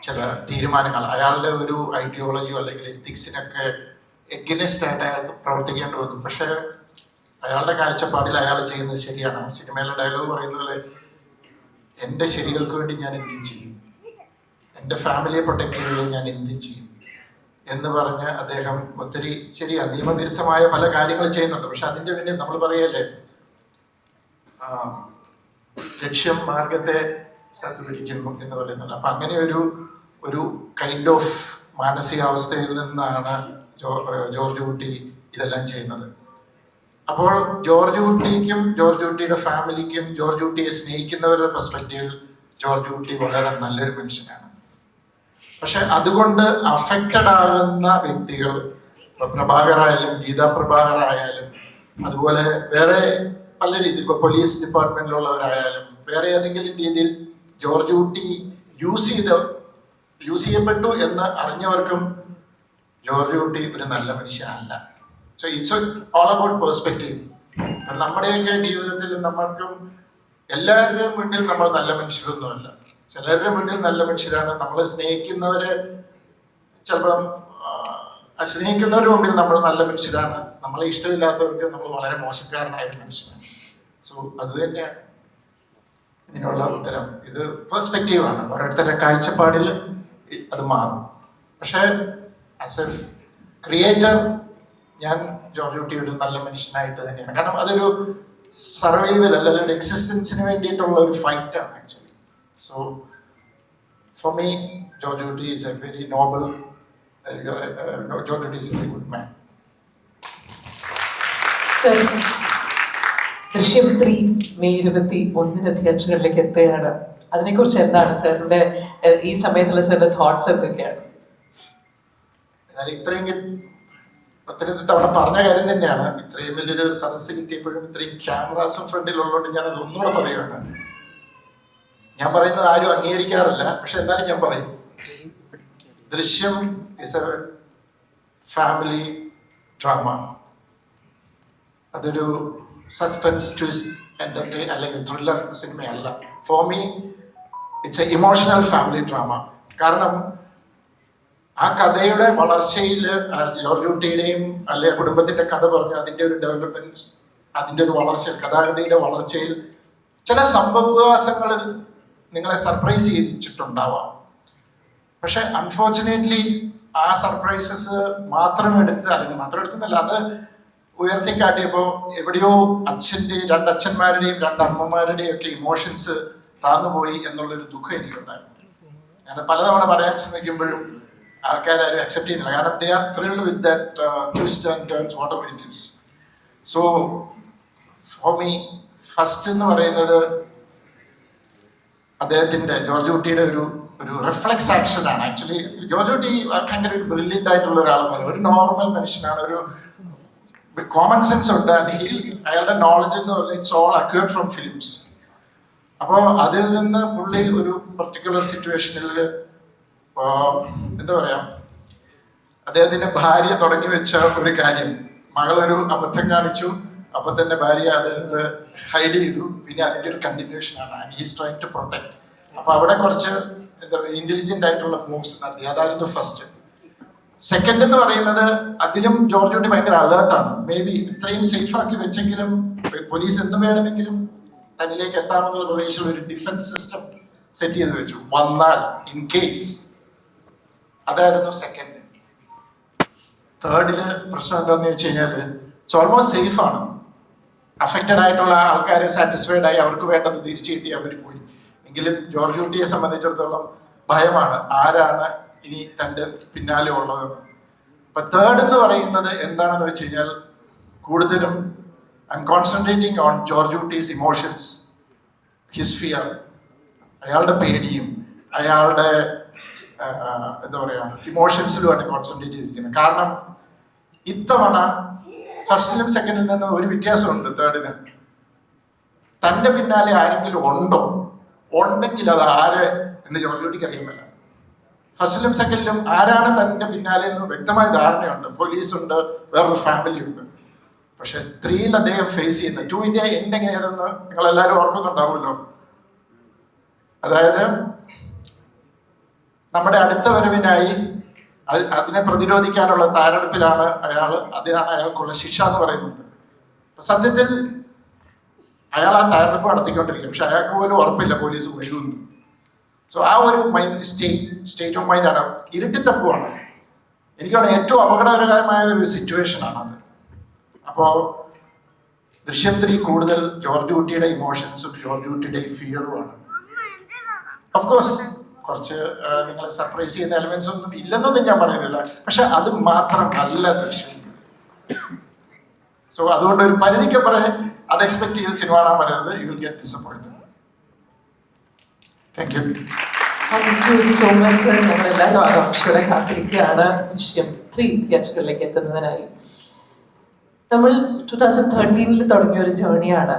ചില തീരുമാനങ്ങൾ, അയാളുടെ ഒരു ഐഡിയോളജിയോ അല്ലെങ്കിൽ എത്തിക്സിനൊക്കെ എഗനിസ്റ്റ് ആയിട്ട് അയാൾക്ക് പ്രവർത്തിക്കേണ്ടി വന്നു. പക്ഷേ അയാളുടെ കാഴ്ചപ്പാടിൽ അയാൾ ചെയ്യുന്നത് ശരിയാണ്. സിനിമയിലെ ഡയലോഗ് പറയുന്ന പോലെ, എൻ്റെ ശരികൾക്ക് വേണ്ടി ഞാൻ എന്തും ചെയ്യും, എൻ്റെ ഫാമിലിയെ പ്രൊട്ടക്റ്റ് ചെയ്യാൻ ഞാൻ എന്തും ചെയ്യും എന്ന് പറഞ്ഞ് അദ്ദേഹം ഒത്തിരി ശരിയാണ് നിയമവിരുദ്ധമായ പല കാര്യങ്ങൾ ചെയ്യുന്നുണ്ട്. പക്ഷെ അതിൻ്റെ പിന്നെ നമ്മൾ പറയല്ലേ, ലക്ഷ്യം മാർഗത്തെ സദ്ഭരിക്കുന്നു എന്ന് പറയുന്നത്. അപ്പം അങ്ങനെ ഒരു കൈൻഡ് ഓഫ് മാനസികാവസ്ഥയിൽ നിന്നാണ് ജോർജ് കുട്ടി ഇതെല്ലാം ചെയ്യുന്നത്. അപ്പോൾ ജോർജ് കുട്ടിക്കും ജോർജ് കുട്ടിയുടെ ഫാമിലിക്കും ജോർജ് കുട്ടിയെ സ്നേഹിക്കുന്നവരുടെ പെർസ്പെക്റ്റീവിൽ ജോർജ് കുട്ടി വളരെ നല്ലൊരു മനുഷ്യനാണ്. പക്ഷെ അതുകൊണ്ട് അഫക്റ്റഡ് ആകുന്ന വ്യക്തികൾ, പ്രഭാകർ ആയാലും ഗീതാ പ്രഭാകർ ആയാലും അതുപോലെ വേറെ പല രീതിയിൽ, ഇപ്പോൾ പോലീസ് ഡിപ്പാർട്ട്മെന്റിലുള്ളവരായാലും വേറെ ഏതെങ്കിലും രീതിയിൽ ജോർജ് കുട്ടി യൂസ് ചെയ്യപ്പെട്ടു എന്ന് അറിഞ്ഞവർക്കും ജോർജ് കുട്ടി ഒരു നല്ല മനുഷ്യനല്ല. So it's all about perspective. നമ്മുടെയൊക്കെ ജീവിതത്തിൽ നമ്മൾക്കും എല്ലാവരുടെയും മുന്നിൽ നമ്മൾ നല്ല മനുഷ്യരൊന്നുമല്ല. ചിലരുടെ മുന്നിൽ നല്ല മനുഷ്യരാണ്. നമ്മൾ സ്നേഹിക്കുന്നവരെ ചിലപ്പം സ്നേഹിക്കുന്നവരുടെ മുമ്പിൽ നമ്മൾ നല്ല മനുഷ്യരാണ്. നമ്മളെ ഇഷ്ടമില്ലാത്തവർക്ക് നമ്മൾ വളരെ മോശക്കാരനായ ഒരു മനുഷ്യനാണ്. സോ അത് തന്നെയാണ് ഇതിനുള്ള ഉത്തരം. ഇത് പെർസ്പെക്റ്റീവാണ്. ഓരോരുത്തരുടെ കാഴ്ചപ്പാടിൽ അത് മാറും. പക്ഷേ ആസ് എ ക്രിയേറ്റർ ഞാൻ ജോർജ് കുട്ടി ഒരു നല്ല മനുഷ്യനായിട്ട് തന്നെയാണ്. കാരണം അതൊരു സർവൈവൽ അല്ലെങ്കിൽ ഒരു എക്സിസ്റ്റൻസിന് വേണ്ടിയിട്ടുള്ള ഒരു ഫൈറ്റാണ് actually. So for me George Kutty is a very noble, George Kutty is a very good man. Sir, Drishyam 3 May 21 തിയേറ്ററുകളിലേക്ക് എത്തുകയാണ്. അതിനെക്കുറിച്ച് എന്താണ് സാറിന്റെ ഈ സമയത്തുള്ള സാറിന്റെ തോട്ട്സ് എന്തൊക്കെയാണ്? ഇത്രയും ഒത്തിരി തവണ പറഞ്ഞ കാര്യം തന്നെയാണ്. ഇത്രയും വലിയൊരു സദസ്സ് കിട്ടിയപ്പോഴും ഇത്രയും ക്യാമറാസും ഫ്രണ്ടിലുള്ളതുകൊണ്ട് ഞാനത് ഒന്നുകൂടെ പറയുകയാണ്. ഞാൻ പറയുന്നത് ആരും അംഗീകരിക്കാറില്ല, പക്ഷെ എന്നാലും ഞാൻ പറയും. Drishyam is a family drama. അതൊരു സസ്പെൻസ് ട്വിസ്റ്റ് എന്റർടൈൻ അല്ലെങ്കിൽ ത്രില്ലർ സിനിമയല്ല. For me it's a emotional family drama. കാരണം ആ കഥയുടെ വളർച്ചയിൽ ജോർജ് കുട്ടിയുടെയും അല്ലെ കുടുംബത്തിന്റെ കഥ പറഞ്ഞു, അതിൻ്റെ ഒരു ഡെവലപ്മെന്റ്, അതിൻ്റെ ഒരു വളർച്ച, കഥാഗതിയുടെ വളർച്ചയിൽ ചില സംഭവവികാസങ്ങൾ നിങ്ങളെ സർപ്രൈസ് ചെയ്തിട്ടുണ്ടാവാം. പക്ഷെ അൺഫോർച്ചുനേറ്റ്ലി ആ സർപ്രൈസസ് മാത്രം എടുത്തെന്നല്ല, അത് ഉയർത്തിക്കാട്ടിയപ്പോൾ എവിടെയോ രണ്ട് അച്ഛന്മാരുടെയും രണ്ട് അമ്മമാരുടെയും ഒക്കെ ഇമോഷൻസ് താന്നുപോയി എന്നുള്ളൊരു ദുഃഖം എനിക്കുണ്ടായിരുന്നു. ഞാൻ പലതവണ പറയാൻ ശ്രമിക്കുമ്പോഴും ആൾക്കാരും അക്സെപ്റ്റ് ചെയ്യുന്നില്ല. കാരണം they are thrilled with that twist and turns what ever it is. So for me first എന്ന് പറയുന്നത് അദ്ദേഹത്തിൻ്റെ ജോർജ് കുട്ടിയുടെ ഒരു റിഫ്ലെക്സ് ആക്ഷനാണ്. ആക്ച്വലി ജോർജ് കുട്ടി ഭയങ്കര ഒരു ബ്രില്യൻ്റ് ആയിട്ടുള്ള ഒരാളെന്നല്ല, ഒരു നോർമൽ മനുഷ്യനാണ്, ഒരു കോമൺ സെൻസ് ഉണ്ട്. അയാളുടെ നോളജ് എന്ന് പറഞ്ഞാൽ it's all acquired from films. അപ്പോൾ അതിൽ നിന്ന് പുള്ളി ഒരു പർട്ടിക്കുലർ സിറ്റുവേഷനിൽ എന്താ പറയാ, അദ്ദേഹത്തിന്റെ ഭാര്യ തുടങ്ങി വെച്ച ഒരു കാര്യം, മകളൊരു അബദ്ധം കാണിച്ചു, അപ്പൊ തന്നെ ഭാര്യ അതെടുത്ത് ഹൈഡ് ചെയ്തു, പിന്നെ അതിന്റെ ഒരു കണ്ടിന്യൂഷൻ ആണ് and he's trying to protect. അപ്പൊ അവിടെ കുറച്ച് എന്താ പറയുക ഇന്റലിജന്റ് ആയിട്ടുള്ള മൂവ്സ് നടത്തി. അതായിരുന്നു ഫസ്റ്റ്. സെക്കൻഡ് എന്ന് പറയുന്നത് അതിലും ജോർജ് കുട്ടി ഭയങ്കര അലേർട്ടാണ്. മേ ബി ഇത്രയും സേഫ് ആക്കി വെച്ചെങ്കിലും പോലീസ് എന്ത് വേണമെങ്കിലും തന്നിലേക്ക് എത്താമെന്നുള്ള പ്രദേശം ഒരു ഡിഫൻസ് സിസ്റ്റം സെറ്റ് ചെയ്ത് വെച്ചു, വന്നാൽ ഇൻ കേസ്. അതായിരുന്നു സെക്കൻഡ്. തേർഡില് പ്രശ്നം എന്താണെന്ന് വെച്ച് കഴിഞ്ഞാൽ ഇറ്റ്സ് ഓൾമോസ്റ്റ് സേഫ് ആണ്. അഫക്റ്റഡ് ആയിട്ടുള്ള ആൾക്കാർ സാറ്റിസ്ഫൈഡ് ആയി, അവർക്ക് വേണ്ടത് തിരിച്ചു കിട്ടി, അവർ പോയി. എങ്കിലും ജോർജ് കുട്ടിയെ സംബന്ധിച്ചിടത്തോളം ഭയമാണ്, ആരാണ് ഇനി തൻ്റെ പിന്നാലെ ഉള്ളത്. അപ്പൊ തേർഡ് എന്ന് പറയുന്നത് എന്താണെന്ന് വെച്ച് കഴിഞ്ഞാൽ കൂടുതലും I'm concentrating on George Kutty's emotions, his fear, അയാളുടെ പേടിയും അയാളുടെ എന്താ പറയുക ഇമോഷൻസിലുമാണ് കോൺസെൻട്രേറ്റ് ചെയ്തിരിക്കുന്നത്. കാരണം ഇത്തവണ ഫസ്റ്റിലും സെക്കൻഡിൽ നിന്ന് ഒരു വ്യത്യാസമുണ്ട്. തേർഡിന് തൻ്റെ പിന്നാലെ ആരെങ്കിലും ഉണ്ടോ, ഉണ്ടെങ്കിൽ അത് ആര് എന്ന് ജോർജ് കുട്ടിക്ക് അറിയാൻ പറ്റില്ല. ഫസ്റ്റിലും സെക്കൻഡിലും ആരാണ് തൻ്റെ പിന്നാലെ എന്ന് വ്യക്തമായ ധാരണയുണ്ട്. പോലീസുണ്ട്, വേറൊരു ഫാമിലി ഉണ്ട്. പക്ഷെ 3ൽ അദ്ദേഹം ഫേസ് ചെയ്യുന്ന 2ന്റെ എൻഡ് എങ്ങനെയാണെന്ന് നിങ്ങൾ എല്ലാവരും ഓർക്കുന്നുണ്ടാവുമല്ലോ. അതായത് നമ്മുടെ അടുത്ത വരവിനായി അതിനെ പ്രതിരോധിക്കാനുള്ള തയ്യാറെടുപ്പിലാണ് അയാൾ. അതിനാണ് അയാൾക്കുള്ള ശിക്ഷ എന്ന് പറയുന്നത്. സത്യത്തിൽ അയാൾ ആ തയ്യാറെടുപ്പ് നടത്തിക്കൊണ്ടിരിക്കും, പക്ഷെ അയാൾക്ക് പോലും ഉറപ്പില്ല പോലീസ് വരുമെന്ന്. സോ ആ ഒരു സ്റ്റേറ്റ് ഓഫ് മൈൻഡാണ്, ഇരുട്ടിത്തപ്പുമാണ്. എനിക്കാണ് ഏറ്റവും അപകടകരമായ ഒരു സിറ്റുവേഷനാണ് അത്. അപ്പോൾ ദൃശ്യം 3 കൂടുതൽ ജോർജ് കുട്ടിയുടെ ഇമോഷൻസും ജോർജ് കുട്ടിയുടെ ഫിയറുമാണ്. ഓഫ് കോഴ്സ് കുറച്ച് നിങ്ങളെ സർപ്രൈസ് ചെയ്യുന്ന എലമെന്റ്സ് ഒന്നും ഇല്ലെന്നൊന്നും ഞാൻ പറയുന്നില്ല, പക്ഷെ അത് മാത്രമല്ല ദൃശ്യം. സോ അതുകൊണ്ട് ഒരു പരിധിക്കപ്പുറം അത് എക്സ്പെക്ട് ചെയ്ത് സിനിമ കാണാൻ വരരുത്, you will get disappointed. Thank you. Thank you so much. ഞങ്ങളെല്ലാവരും ആകാംക്ഷയോടെ കാത്തിരിക്കുകയാണ് ദൃശ്യം 3 തിയേറ്ററുകളിലേക്ക് എത്തുന്നതിനായി. നമ്മൾ 2013 തുടങ്ങിയ ഒരു ജേർണിയാണ്.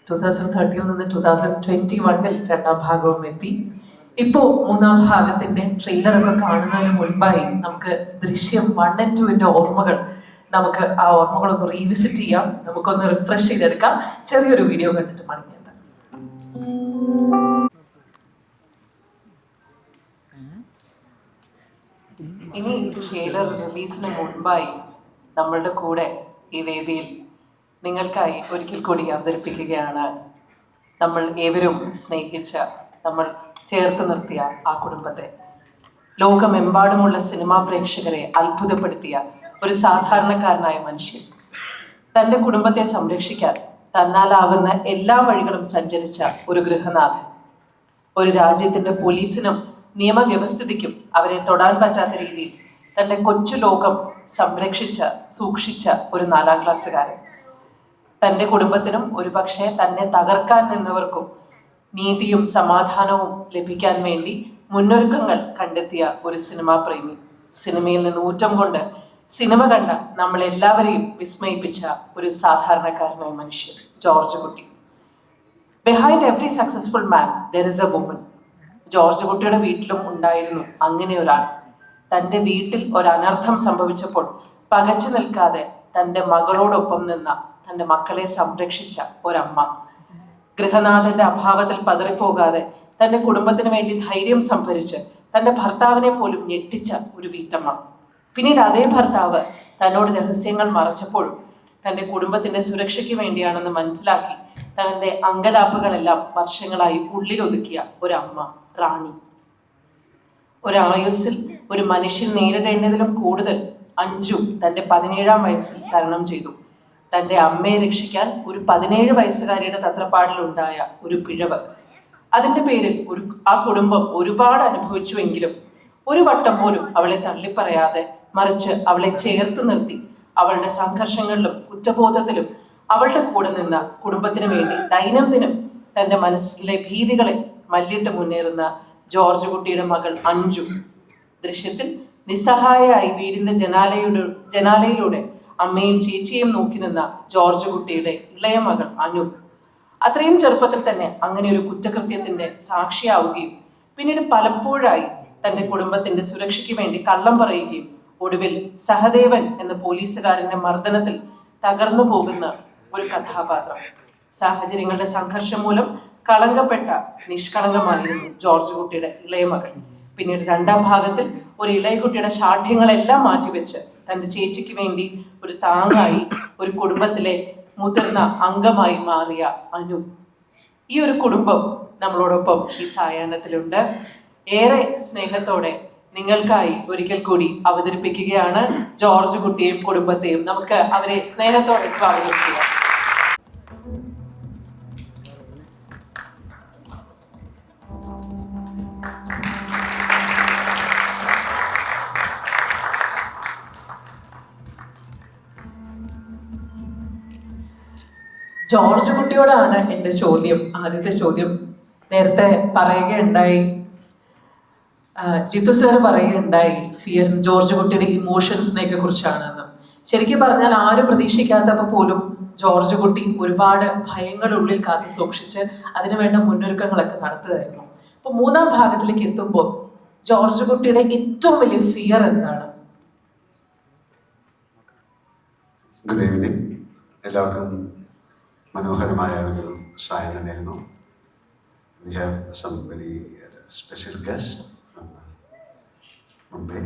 2013 നിന്ന് 2021 രണ്ടാം ഭാഗവും എത്തി. ഇപ്പോൾ മൂന്നാം ഭാഗത്തിന്റെ ട്രെയിലറൊക്കെ കാണുന്നതിന് മുൻപായി നമുക്ക് ദൃശ്യം 1 and 2ന്റെ ഓർമ്മകൾ, നമുക്ക് ആ ഓർമ്മകളൊന്ന് റീവിസിറ്റ് ചെയ്യാം, നമുക്കൊന്ന് റിഫ്രഷ് ചെയ്തെടുക്കാം. ചെറിയൊരു വീഡിയോ കണ്ടിട്ട് മടങ്ങിയത്. ഇനി ട്രെയിലർ റിലീസിന് മുൻപായി നമ്മളുടെ കൂടെ ഈ വേദിയിൽ നിങ്ങൾക്കായി ഒരിക്കൽ കൂടി അവതരിപ്പിക്കുകയാണ് നമ്മൾ ഏവരും സ്നേഹിച്ച, നമ്മൾ ചേർത്ത് നിർത്തിയ ആ കുടുംബത്തെ. ലോകമെമ്പാടുമുള്ള സിനിമാ പ്രേക്ഷകരെ അത്ഭുതപ്പെടുത്തിയ ഒരു സാധാരണക്കാരനായ മനുഷ്യൻ, തൻ്റെ കുടുംബത്തെ സംരക്ഷിക്കാൻ തന്നാലാവുന്ന എല്ലാ വഴികളും സഞ്ചരിച്ച ഒരു ഗൃഹനാഥൻ, ഒരു രാജ്യത്തിൻ്റെ പോലീസിനും നിയമവ്യവസ്ഥിതിക്കും അവരെ തൊടാൻ പറ്റാത്ത രീതിയിൽ തൻ്റെ കൊച്ചു ലോകം സൂക്ഷിച്ച ഒരു 4ാം ക്ലാസ്സുകാരൻ, തൻ്റെ കുടുംബത്തിനും ഒരുപക്ഷെ തന്നെ തകർക്കാൻ നിന്നവർക്കും നീതിയും സമാധാനവും ലഭിക്കാൻ വേണ്ടി മുന്നൊരുക്കങ്ങൾ കണ്ടെത്തിയ ഒരു സിനിമാ പ്രേമി, സിനിമയിൽ നിന്ന് ഊറ്റം കൊണ്ട് സിനിമ കണ്ട നമ്മളെല്ലാവരെയും വിസ്മയിപ്പിച്ച ഒരു സാധാരണക്കാരനായ മനുഷ്യൻ George Kutty. Behind every successful man there is a woman. George കുട്ടിയുടെ വീട്ടിലും ഉണ്ടായിരുന്നു അങ്ങനെ ഒരാൾ. തൻ്റെ വീട്ടിൽ ഒരു അനർത്ഥം സംഭവിച്ചപ്പോൾ പകച്ചു നിൽക്കാതെ തൻ്റെ മകളോടൊപ്പം നിന്ന, തൻ്റെ മക്കളെ സംരക്ഷിച്ച ഒരമ്മ. ഗൃഹനാഥന്റെ അഭാവത്തിൽ പതറിപ്പോകാതെ തൻ്റെ കുടുംബത്തിന് വേണ്ടി ധൈര്യം സംഭരിച്ച് തൻ്റെ ഭർത്താവിനെ പോലും ഞെട്ടിച്ച ഒരു വീട്ടമ്മ. പിന്നീട് അതേ ഭർത്താവ് തന്നോട് രഹസ്യങ്ങൾ മറച്ചപ്പോഴും തൻ്റെ കുടുംബത്തിന്റെ സുരക്ഷയ്ക്ക് വേണ്ടിയാണെന്ന് മനസ്സിലാക്കി തൻ്റെ അങ്കലാപ്പുകളെല്ലാം വർഷങ്ങളായി ഉള്ളിലൊതുക്കിയ ഒരമ്മ, റാണി. ഒരായുസ്സിൽ ഒരു മനുഷ്യൻ നേരിടേണ്ടതിലും കൂടുതൽ അഞ്ജു തൻ്റെ 17ാം വയസ്സിൽ തരണം ചെയ്തു. തൻ്റെ അമ്മയെ രക്ഷിക്കാൻ ഒരു 17 വയസ്സുകാരിയുടെ തത്രപ്പാടിലുണ്ടായ ഒരു പിഴവ്, അതിൻ്റെ പേരിൽ ആ കുടുംബം ഒരുപാട് അനുഭവിച്ചുവെങ്കിലും ഒരു വട്ടം പോലും അവളെ തള്ളിപ്പറയാതെ മറിച്ച് അവളെ ചേർത്ത് നിർത്തി അവളുടെ സംഘർഷങ്ങളിലും കുറ്റബോധത്തിലും അവളുടെ കൂടെ നിന്ന കുടുംബത്തിന് വേണ്ടി ദൈനംദിനം തന്റെ മനസ്സിലെ ഭീതികളെ മല്ലിട്ട് മുന്നേറുന്ന ജോർജ് കുട്ടിയുടെ മകൾ അഞ്ജു. ദൃശ്യത്തിൽ നിസ്സഹായയായി വീടിന്റെ ജനാലയിലൂടെ അമ്മയും ചേച്ചിയും നോക്കി നിന്ന ജോർജ് കുട്ടിയുടെ ഇളയ മകൾ അനു. അത്രയും ചെറുപ്പത്തിൽ തന്നെ അങ്ങനെ ഒരു കുറ്റകൃത്യത്തിന്റെ സാക്ഷിയാവുകയും പിന്നീട് പലപ്പോഴായി തന്റെ കുടുംബത്തിന്റെ സുരക്ഷയ്ക്ക് വേണ്ടി കള്ളം പറയുകയും ഒടുവിൽ സഹദേവൻ എന്ന പോലീസുകാരന്റെ മർദ്ദനത്തിൽ തകർന്നു പോകുന്ന ഒരു കഥാപാത്രം. സാഹചര്യങ്ങളുടെ സംഘർഷം മൂലം കളങ്കപ്പെട്ട നിഷ്കളങ്കമായിരുന്നു ജോർജ് കുട്ടിയുടെ ഇളയ മകൾ. പിന്നീട് രണ്ടാം ഭാഗത്തിൽ ഒരു ഇളയ കുട്ടിയുടെ ശാഠ്യങ്ങളെല്ലാം മാറ്റിവെച്ച് തന്റെ ചേച്ചിക്ക് വേണ്ടി ഒരു താങ്ങായി ഒരു കുടുംബത്തിലെ മുതിർന്ന അംഗമായി മാറിയ അനു. ഈ ഒരു കുടുംബം നമ്മളോടൊപ്പം ഈ സായാഹ്നത്തിലുണ്ട്. ഏറെ സ്നേഹത്തോടെ നിങ്ങൾക്കായി ഒരിക്കൽ കൂടി അവതരിപ്പിക്കുകയാണ് ജോർജ് കുട്ടിയെയും കുടുംബത്തെയും. നമുക്ക് അവരെ സ്നേഹത്തോടെ സ്വാഗതം ചെയ്യാം. ജോർജ് കുട്ടിയോടാണ് എൻ്റെ ചോദ്യം. ആദ്യത്തെ ചോദ്യം നേരത്തെ പറയുകയുണ്ടായി, ജിത്തു സാർ പറയുകയുണ്ടായി ജോർജ് കുട്ടിയുടെ ഇമോഷൻസിനെയൊക്കെ കുറിച്ചാണെന്ന്. ശരിക്കും പറഞ്ഞാൽ ആരും പ്രതീക്ഷിക്കാത്തപ്പോൾ പോലും ജോർജ് കുട്ടി ഒരുപാട് ഭയങ്ങളുള്ളിൽ കാത്തു സൂക്ഷിച്ച് അതിനുവേണ്ട മുന്നൊരുക്കങ്ങളൊക്കെ നടത്തുകയായിരുന്നു. ഇപ്പൊ മൂന്നാം ഭാഗത്തിലേക്ക് എത്തുമ്പോൾ ജോർജ് കുട്ടിയുടെ ഏറ്റവും വലിയ ഫിയർ എന്താണ്? Good evening. എല്ലാവർക്കും മനോഹരമായ ഒരു സായനം നേരുന്നു. We have some very special guests from Mumbai,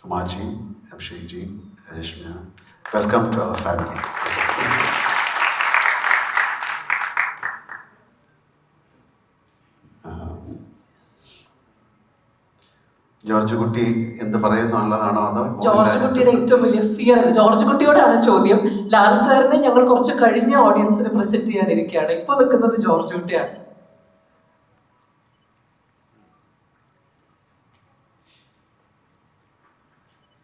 Kumarji, Abhishekji, Rajesh Menon. Welcome to our family. George കുട്ടി എന്ത് പറയുന്നുള്ളതാണോ അതോ ജോർജ് കുട്ടിയുടെ ഏറ്റവും വലിയ ഫിയർ? ജോർജ് കുട്ടിയോടാണ് ചോദ്യം. ലാൽ സാറിനെ ഞങ്ങൾ കുറച്ച് കഴിഞ്ഞ ഓഡിയൻസിന് പ്രസന്റ് ചെയ്യാനിരിക്കുകയാണ്. ഇപ്പൊ നിൽക്കുന്നത് ജോർജ് കുട്ടിയാണ്.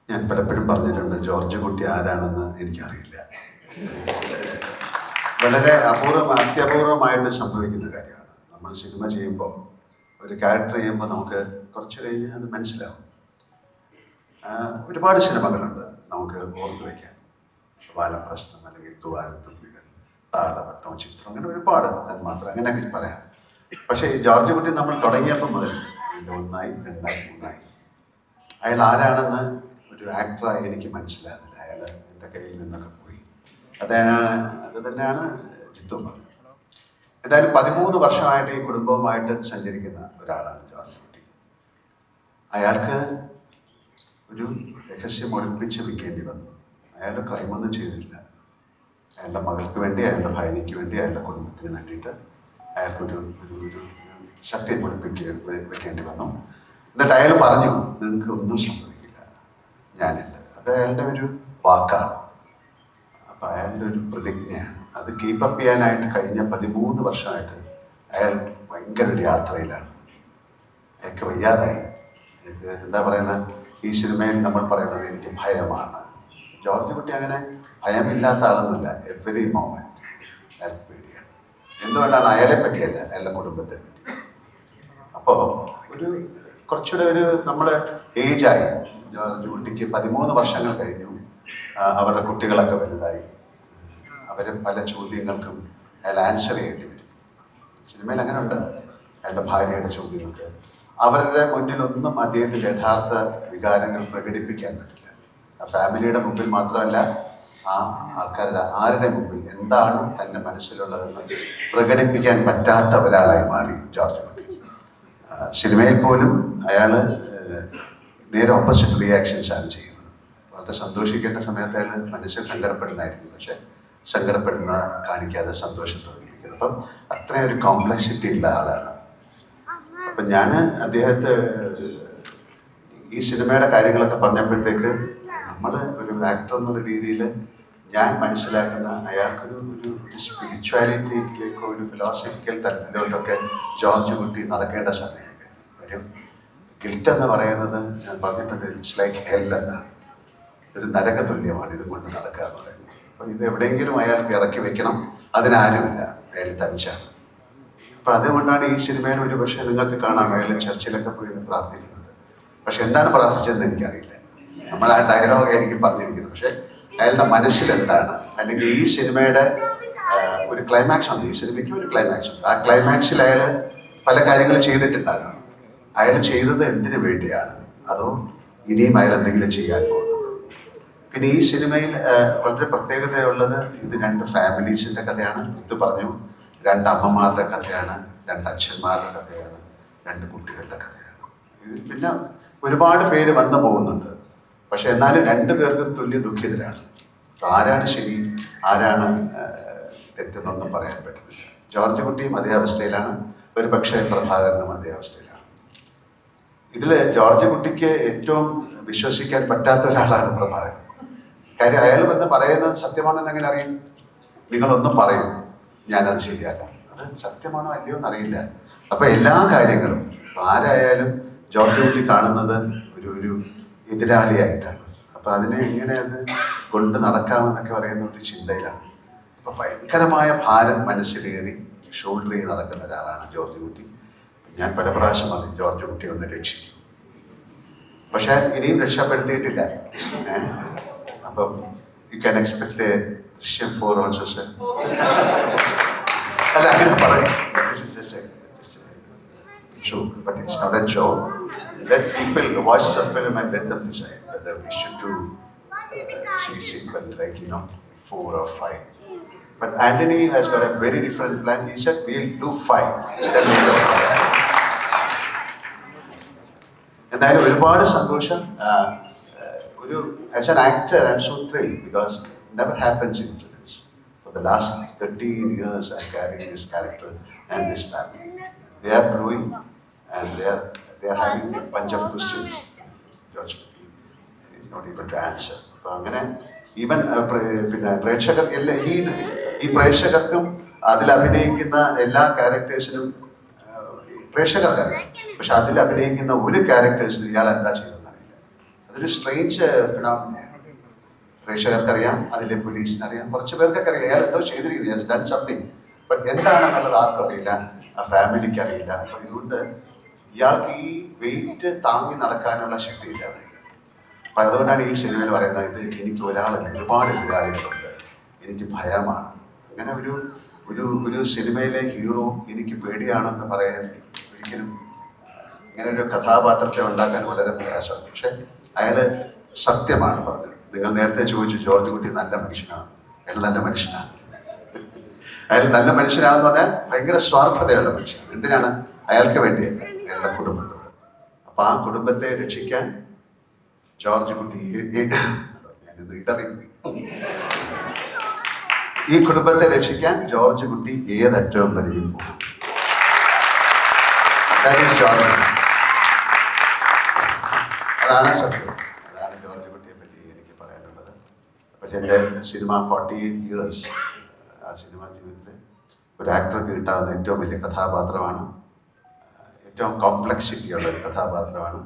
ഞാൻ പലപ്പോഴും പറഞ്ഞിട്ടുണ്ട്, ജോർജ് കുട്ടി ആരാണെന്ന് എനിക്കറിയില്ല. വളരെ അത്യപൂർവമായിട്ട് സംഭവിക്കുന്ന കാര്യമാണ്. നമ്മൾ സിനിമ ചെയ്യുമ്പോൾ ഒരു ക്യാരക്ടർ ചെയ്യുമ്പോൾ നമുക്ക് കുറച്ച് കഴിഞ്ഞ് അത് മനസ്സിലാവും. ഒരുപാട് സിനിമകളുണ്ട് നമുക്ക് ഓർത്ത് വയ്ക്കാൻ. വാനപ്രസ്ഥം, അല്ലെങ്കിൽ തൂവാനത്തുള്ളികൾ, താളവട്ടം, ചിത്രം, അങ്ങനെ ഒരുപാട് തന്മാത്രം, അങ്ങനെയൊക്കെ പറയാം. പക്ഷേ ഈ ജോർജ് കുട്ടി നമ്മൾ തുടങ്ങിയപ്പം മുതൽ അതിൻ്റെ 1, 2, 3 അയാൾ ആരാണെന്ന് ഒരു ആക്ടറായി എനിക്ക് മനസ്സിലാകുന്നില്ല. അയാൾ എൻ്റെ കയ്യിൽ നിന്നൊക്കെ പോയി. അത് തന്നെയാണ് ജിത്തു പറഞ്ഞത്. എന്തായാലും 13 വർഷമായിട്ട് ഈ കുടുംബവുമായിട്ട് സഞ്ചരിക്കുന്ന ഒരാളാണ് ജോർജ് കുട്ടി. അയാൾക്ക് ഒരു രഹസ്യം ഒളിപ്പിച്ച് വെക്കേണ്ടി വന്നു. അയാളുടെ ക്രൈമൊന്നും ചെയ്തിട്ടില്ല. അയാളുടെ മകൾക്ക് വേണ്ടി, അയാളുടെ ഭാര്യയ്ക്ക് വേണ്ടി, അയാളുടെ കുടുംബത്തിന് വേണ്ടിയിട്ട് അയാൾക്കൊരു ഒരു സത്യം വെക്കേണ്ടി വന്നു. എന്നിട്ട് അയാൾ പറഞ്ഞു, നിങ്ങൾക്ക് ഒന്നും സംഭവിക്കില്ല, ഞാനുണ്ട്. അത് അയാളുടെ ഒരു വാക്കാണ്. അപ്പം അയാളുടെ ഒരു പ്രതിജ്ഞയാണ്. അത് കീപ്പപ്പ് ചെയ്യാനായിട്ട് കഴിഞ്ഞ 13 വർഷമായിട്ട് അയാൾ ഭയങ്കര ഒരു യാത്രയിലാണ്. അയാൾക്ക് വയ്യാതായി. അയാൾക്ക് എന്താ പറയുന്നത്, ഈ സിനിമയിൽ നമ്മൾ പറയുന്നത് എനിക്ക് ഭയമാണ്. ജോർജ് കുട്ടി അങ്ങനെ ഭയമില്ലാത്ത ആളൊന്നുമില്ല. എവറി മൊമെന്റ് അയാൾക്ക് പേടിയാണ്. എന്തുകൊണ്ടാണ്? അയാളെ പറ്റിയല്ല, അയാളുടെ കുടുംബത്തെ പറ്റി. അപ്പോൾ കുറച്ചുകൂടെ നമ്മുടെ ഏജായി. ജോർജ് കുട്ടിക്ക് 13 വർഷങ്ങൾ കഴിഞ്ഞു. അവരുടെ കുട്ടികളൊക്കെ വലുതായി. അവരെ പല ചോദ്യങ്ങൾക്കും അയാൾ ആൻസർ ചെയ്യേണ്ടി വരും. സിനിമയിൽ അങ്ങനെ ഉണ്ട്. അയാളുടെ ഭാര്യയുടെ ചോദ്യങ്ങൾക്ക് അവരുടെ മുന്നിലൊന്നും അദ്ദേഹത്തിന് യഥാർത്ഥ വികാരങ്ങൾ പ്രകടിപ്പിക്കാൻ പറ്റില്ല. ആ ഫാമിലിയുടെ മുമ്പിൽ മാത്രമല്ല, ആ ആൾക്കാരുടെ ആരുടെ മുമ്പിൽ എന്താണ് തൻ്റെ മനസ്സിലുള്ളതെന്ന് പ്രകടിപ്പിക്കാൻ പറ്റാത്ത ഒരാളായി മാറി ജോർജ് കുട്ടി. സിനിമയിൽ പോലും അയാൾ നേരെ ഓപ്പോസിറ്റ് റിയാക്ഷൻസാണ് ചെയ്യുന്നത്. വളരെ സന്തോഷിക്കേണ്ട സമയത്ത് അയാൾ മനസ്സിൽ സങ്കടപ്പെടുന്നതായിരിക്കും, പക്ഷെ സങ്കടപ്പെടുന്ന കാണിക്കാതെ സന്തോഷം തുടങ്ങിയിരിക്കുന്നത്. അപ്പം അത്രയും ഒരു കോംപ്ലക്സിറ്റി ഉള്ള ആളാണ്. അപ്പം ഞാൻ അദ്ദേഹത്തെ ഈ സിനിമയുടെ കാര്യങ്ങളൊക്കെ പറഞ്ഞപ്പോഴത്തേക്ക് നമ്മൾ ഒരു ആക്ടർ എന്നുള്ള രീതിയിൽ ഞാൻ മനസ്സിലാക്കുന്ന അയാൾക്കൊരു സ്പിരിച്വാലിറ്റിയിലേക്കോ ഒരു ഫിലോസഫിക്കൽ തലത്തിലോട്ടൊക്കെ ജോർജ് കുട്ടി നടക്കേണ്ട സമയമൊക്കെ. കാര്യം ഗിൽറ്റ് എന്ന് പറയുന്നത് ഞാൻ പറഞ്ഞിട്ടുണ്ട്, ഇറ്റ്സ് ലൈക്ക് ഹെൽ എന്നാണ്. ഒരു നരക തുല്യമാണ് ഇതും കൊണ്ട് നടക്കുക എന്ന് പറയുന്നത്. അപ്പം ഇത് എവിടെയെങ്കിലും അയാൾക്ക് ഇറക്കി വെക്കണം, അതിനാരുമില്ല, അയാൾ തനിച്ചാണ്. അപ്പം അതുകൊണ്ടാണ് ഈ സിനിമയിൽ ഒരു പക്ഷേ നിങ്ങൾക്ക് കാണാം അയാൾ ചർച്ചിലൊക്കെ പോയി പ്രാർത്ഥിക്കുന്നുണ്ട്. പക്ഷെ എന്താണ് പ്രാർത്ഥിച്ചതെന്ന് എനിക്കറിയില്ല. നമ്മൾ ആ ഡയലോഗ് എനിക്ക് പറഞ്ഞിരിക്കുന്നത്. പക്ഷേ അയാളുടെ മനസ്സിൽ എന്താണ്, അല്ലെങ്കിൽ ഈ സിനിമയുടെ ഒരു ക്ലൈമാക്സ് ആണ്, ഈ സിനിമയ്ക്ക് ഒരു ക്ലൈമാക്സ് ഉണ്ട്. ആ ക്ലൈമാക്സിൽ അയാൾ പല കാര്യങ്ങൾ ചെയ്തിട്ടുണ്ടാകാം. അയാൾ ചെയ്തത് എന്തിനു വേണ്ടിയാണ്, അതോ ഇനിയും അയാൾ എന്തെങ്കിലും ചെയ്യാൻ പോകുന്നുണ്ടോ? പിന്നെ ഈ സിനിമയിൽ വളരെ പ്രത്യേകതയുള്ളത്, ഇത് 2 ഫാമിലീസിൻ്റെ കഥയാണ്. ഇത് പറഞ്ഞു 2 അമ്മമാരുടെ കഥയാണ്, 2 അച്ഛന്മാരുടെ കഥയാണ്, 2 കുട്ടികളുടെ കഥയാണ്. ഇത് പിന്നെ ഒരുപാട് പേര് വന്നു പോകുന്നുണ്ട്. പക്ഷെ എന്നാലും 2 പേർക്കും തുല്യ ദുഃഖിതരാണ്. ആരാണ് ശരി, ആരാണ് തെറ്റെന്നൊന്നും പറയാൻ പറ്റുന്നില്ല. ജോർജ് കുട്ടിയും അതേ അവസ്ഥയിലാണ്, ഒരു പക്ഷേ പ്രഭാകരനും അതേ അവസ്ഥയിലാണ്. ഇതിൽ ജോർജ് കുട്ടിക്ക് ഏറ്റവും വിശ്വസിക്കാൻ പറ്റാത്ത ഒരാളാണ് പ്രഭാകരൻ. കാര്യം അയാൾ വന്ന് പറയുന്നത് സത്യമാണെന്ന് എങ്ങനെ അറിയും? നിങ്ങളൊന്നും പറയും, ഞാനത് ശരിയാക്കാം. അത് സത്യമാണോ അല്ലയോ എന്നറിയില്ല. അപ്പം എല്ലാ കാര്യങ്ങളും ആരായാലും ജോർജ് കുട്ടി കാണുന്നത് ഒരു എതിരാളിയായിട്ടാണ്. അപ്പം അതിനെ എങ്ങനെ അത് കൊണ്ട് നടക്കാമെന്നൊക്കെ പറയുന്ന ഒരു ചിന്തയിലാണ്. അപ്പം ഭയങ്കരമായ ഭാരം മനസ്സിലേറി ഷോൾഡർ ചെയ്ത് നടക്കുന്ന ഒരാളാണ് ജോർജ് കുട്ടി. ഞാൻ പല പ്രാവശ്യം പറഞ്ഞു ജോർജ് കുട്ടി ഒന്ന് രക്ഷിക്കും, പക്ഷെ ഇനിയും രക്ഷപ്പെടുത്തിയിട്ടില്ല. അപ്പം യു ക്യാൻ എക്സ്പെക്ട് ദൃശ്യം 4 ഓൾസോ സർ. അല്ല അങ്ങനെ പറയും, but it's not a joke. Let people watch the film and let them decide whether we should do 3 sequels, like 4 or 5. But Anthony has got a very different plan. He said we'll do 5. Then we'll go. എന്തായാലും ഒരുപാട് സന്തോഷം. As an actor, I'm so thrilled because it never happens in films. For the last 13 years, I carry this character and this family. They are growing and they are having a bunch of questions. George is not able to answer. So അങ്ങനെ even പിന്നെ പ്രേക്ഷകർ ഈ പ്രേക്ഷകർക്കും അതിൽ അഭിനയിക്കുന്ന എല്ലാ ക്യാരക്ടേഴ്സിനും പ്രേക്ഷകർക്കറിയാം. പക്ഷെ അതിൽ അഭിനയിക്കുന്ന ഒരു ക്യാരക്ടേഴ്സിന് ഇയാൾ എന്താ ചെയ്തതെന്ന് അറിയില്ല. അതൊരു സ്ട്രേഞ്ച് ഫിനോമിനയാണ്. പ്രേക്ഷകർക്കറിയാം, അതിലെ പോലീസിനറിയാം, കുറച്ച് പേർക്കൊക്കെ അറിയാം ഇയാൾ എന്തോ ചെയ്തിരിക്കുന്നത്, ഡൺ സംതിങ്. ബട്ട് എന്താണെന്നുള്ളത് ആർക്കും അറിയില്ല, ആ ഫാമിലിക്ക് അറിയില്ല. അപ്പം ഇതുകൊണ്ട് ഇയാൾക്ക് ഈ വെയിറ്റ് താങ്ങി നടക്കാനുള്ള ശക്തി ഇല്ലാതെ. അപ്പം അതുകൊണ്ടാണ് ഈ സിനിമയിൽ പറയുന്നത്, ഇത് എനിക്ക് ഒരാളല്ല, ഒരുപാട് എതിരാളികളുണ്ട്, എനിക്ക് ഭയമാണ്. അങ്ങനെ ഒരു സിനിമയിലെ ഹീറോ എനിക്ക് പേടിയാണെന്ന് പറയാൻ ഒരിക്കലും ഇങ്ങനെ ഒരു കഥാപാത്രത്തെ ഉണ്ടാക്കാൻ വളരെ പ്രയാസമാണ്. പക്ഷെ അയാൾ സത്യമാണ് പറഞ്ഞത്. നിങ്ങൾ നേരത്തെ ചോദിച്ചു ജോർജ് കുട്ടി നല്ല മനുഷ്യനാണ്. അയാൾ നല്ല മനുഷ്യനാണ്. അയാൾ നല്ല മനുഷ്യനാണെന്ന് പറഞ്ഞാൽ ഭയങ്കര സ്വാർത്ഥതയുള്ള മനുഷ്യൻ. എന്തിനാണ്? അയാൾക്ക് വേണ്ടിയല്ല, അയാളുടെ കുടുംബത്തോട്. അപ്പൊ ആ കുടുംബത്തെ രക്ഷിക്കാൻ ജോർജ് കുട്ടി ഞാനിത് ഇടറിപ്പോയി. ഈ കുടുംബത്തെ രക്ഷിക്കാൻ ജോർജ് കുട്ടി ഏതറ്റവും വരെയും പോകും. ജോർജ് കുട്ടി. അതാണ് സത്യം. അതാണ് ജോർജ് കുട്ടിയെ പറ്റി എനിക്ക് പറയാനുള്ളത്. പക്ഷെ എൻ്റെ സിനിമ 48 years, ആ സിനിമ ജീവിതത്തിൽ ഒരു ആക്ടർക്ക് കിട്ടാവുന്ന ഏറ്റവും വലിയ കഥാപാത്രമാണ്. ഏറ്റവും കോംപ്ലക്സിറ്റി ഉള്ള ഒരു കഥാപാത്രമാണ്.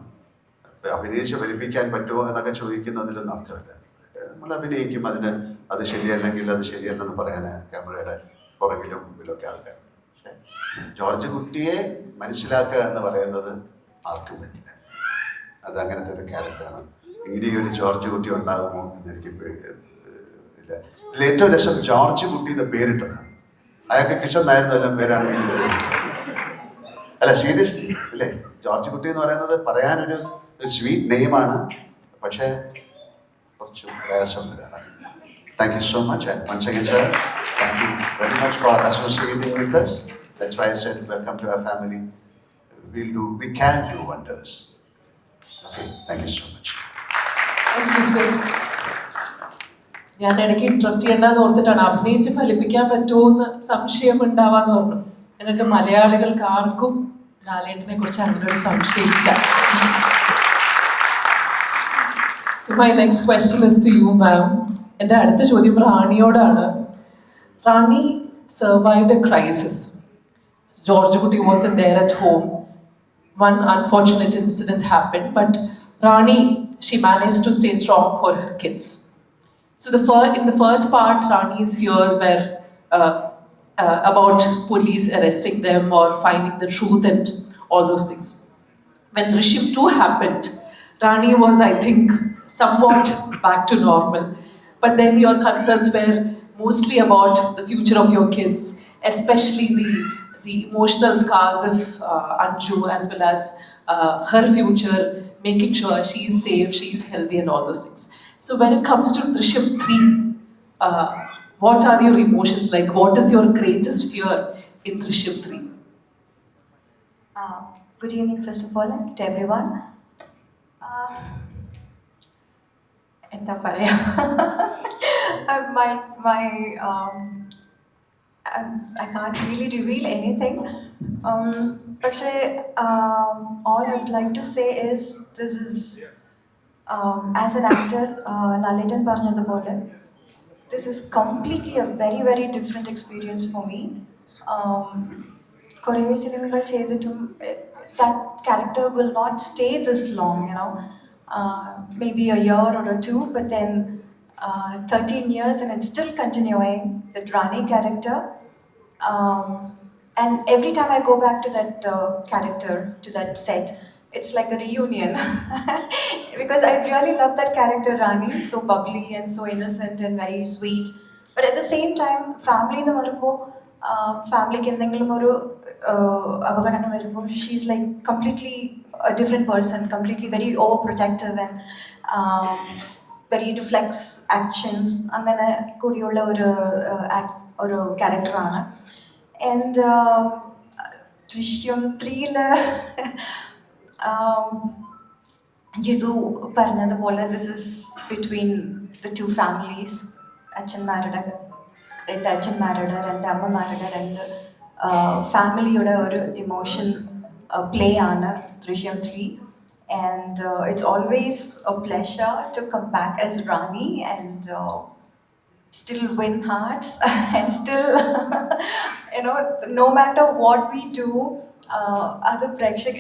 അഭിനയിച്ച് ഫലിപ്പിക്കാൻ പറ്റുമോ എന്നൊക്കെ ചോദിക്കുന്നതിലൊന്നും അർത്ഥമില്ല. നമ്മൾ അഭിനയിക്കും, അത് ശരിയല്ലെങ്കിൽ അത് ശരിയല്ലെന്ന് പറയാൻ ക്യാമറയുടെ പുറകിലും മുമ്പിലൊക്കെ ആൾക്കാർ. പക്ഷേ ജോർജ് കുട്ടിയെ മനസ്സിലാക്കുക എന്ന് പറയുന്നത് ആർക്കും പറ്റില്ല. അത് അങ്ങനത്തെ ഒരു ക്യാരക്ടറാണ്. ഇങ്ങനെയൊരു ജോർജ് കുട്ടി ഉണ്ടാകുമോ എന്ന് എനിക്ക് ഇല്ല. ഇതിൽ ഏറ്റവും രസം ജോർജ് കുട്ടി എന്ന് പേരിട്ടതാണ്. അയാൾക്ക് കിഷൻ നായർ എല്ലാം പേരാണെങ്കിൽ അല്ല, സീരിയസ്ലി അല്ലേ? ജോർജ് കുട്ടി എന്ന് പറയുന്നത് പറയാനൊരു സ്വീറ്റ് നെയിമാണ്, പക്ഷേ കുറച്ച് പ്രയാസം വരാണ്. Thank you so much, and once again, sir, thank you very much for associating with us. That's why I said welcome to our family. We can do wonders. Okay, thank you so much. ഞാൻ ഇടയ്ക്ക് interrupt ചെയ്യേണ്ടെന്ന് ഓർത്തിട്ടാണ്. അഭിനയിച്ച് ഫലിപ്പിക്കാൻ പറ്റുമോ എന്ന് സംശയം ഉണ്ടാവാന്ന് പറഞ്ഞു. ഞങ്ങൾക്ക് മലയാളികൾക്ക് ആർക്കും ലാലേട്ടനെ കുറിച്ച് അങ്ങനെ ഒരു സംശയമില്ല. So my next question is to you, ma'am. എൻ്റെ അടുത്ത ചോദ്യം റാണിയോടാണ്. റാണി survived a crisis. George Kutti wasn't there at home. one unfortunate incident happened, but Rani, she managed to stay strong for her kids. So in the first part, Rani's fears were uh, about police arresting them or finding the truth and all those things. When Drishyam 2 happened, Rani was, I think, somewhat back to normal. But then your concerns were mostly about the future of your kids, especially the emotional scars of Anju, as well as her future, making sure she is safe, she is healthy, and all those things. So when it comes to Drishyam 3, uh, what are your emotions like? What is your greatest fear in Drishyam 3? Good evening, first of all, to everyone. എന്താ പറയാ I can't really reveal anything. പക്ഷേ all I would like to say is this is as an actor, Lalitan പറഞ്ഞതുപോലെ this is completely a very, very different experience for me. കുറേ സിനിമകൾ ചെയ്തിട്ടും that character will not stay this long, you know. Maybe a year or two, but then 13 years and it's still continuing, the Rani character. And every time I go back to that character, to that set, it's like a reunion. Because I really love that character Rani, so bubbly and so innocent and very sweet. But at the same time, family എന്ന് വരുമ്പോൾ ഫാമിലിക്ക് എന്തെങ്കിലും ഒരു അപകടങ്ങൾ വരുമ്പോൾ she's like completely different person, completely very over projective and very reflex actions അങ്ങനെ കൂടിയുള്ള ഒരു ക്യാരക്ടറാണ്. ആൻഡ് ദൃശ്യം 3-ല് ജിതു പറഞ്ഞതുപോലെ this is between the two families. രണ്ട് അച്ഛന്മാരുടെ രണ്ട് അമ്മമാരുടെ രണ്ട് ഫാമിലിയുടെ ഒരു ഇമോഷൻ പ്ലേ ആണ് ദൃശ്യം 3. And it's always a pleasure to come back as Rani and still win hearts and still you know, no matter what we do, അത് പ്രേക്ഷക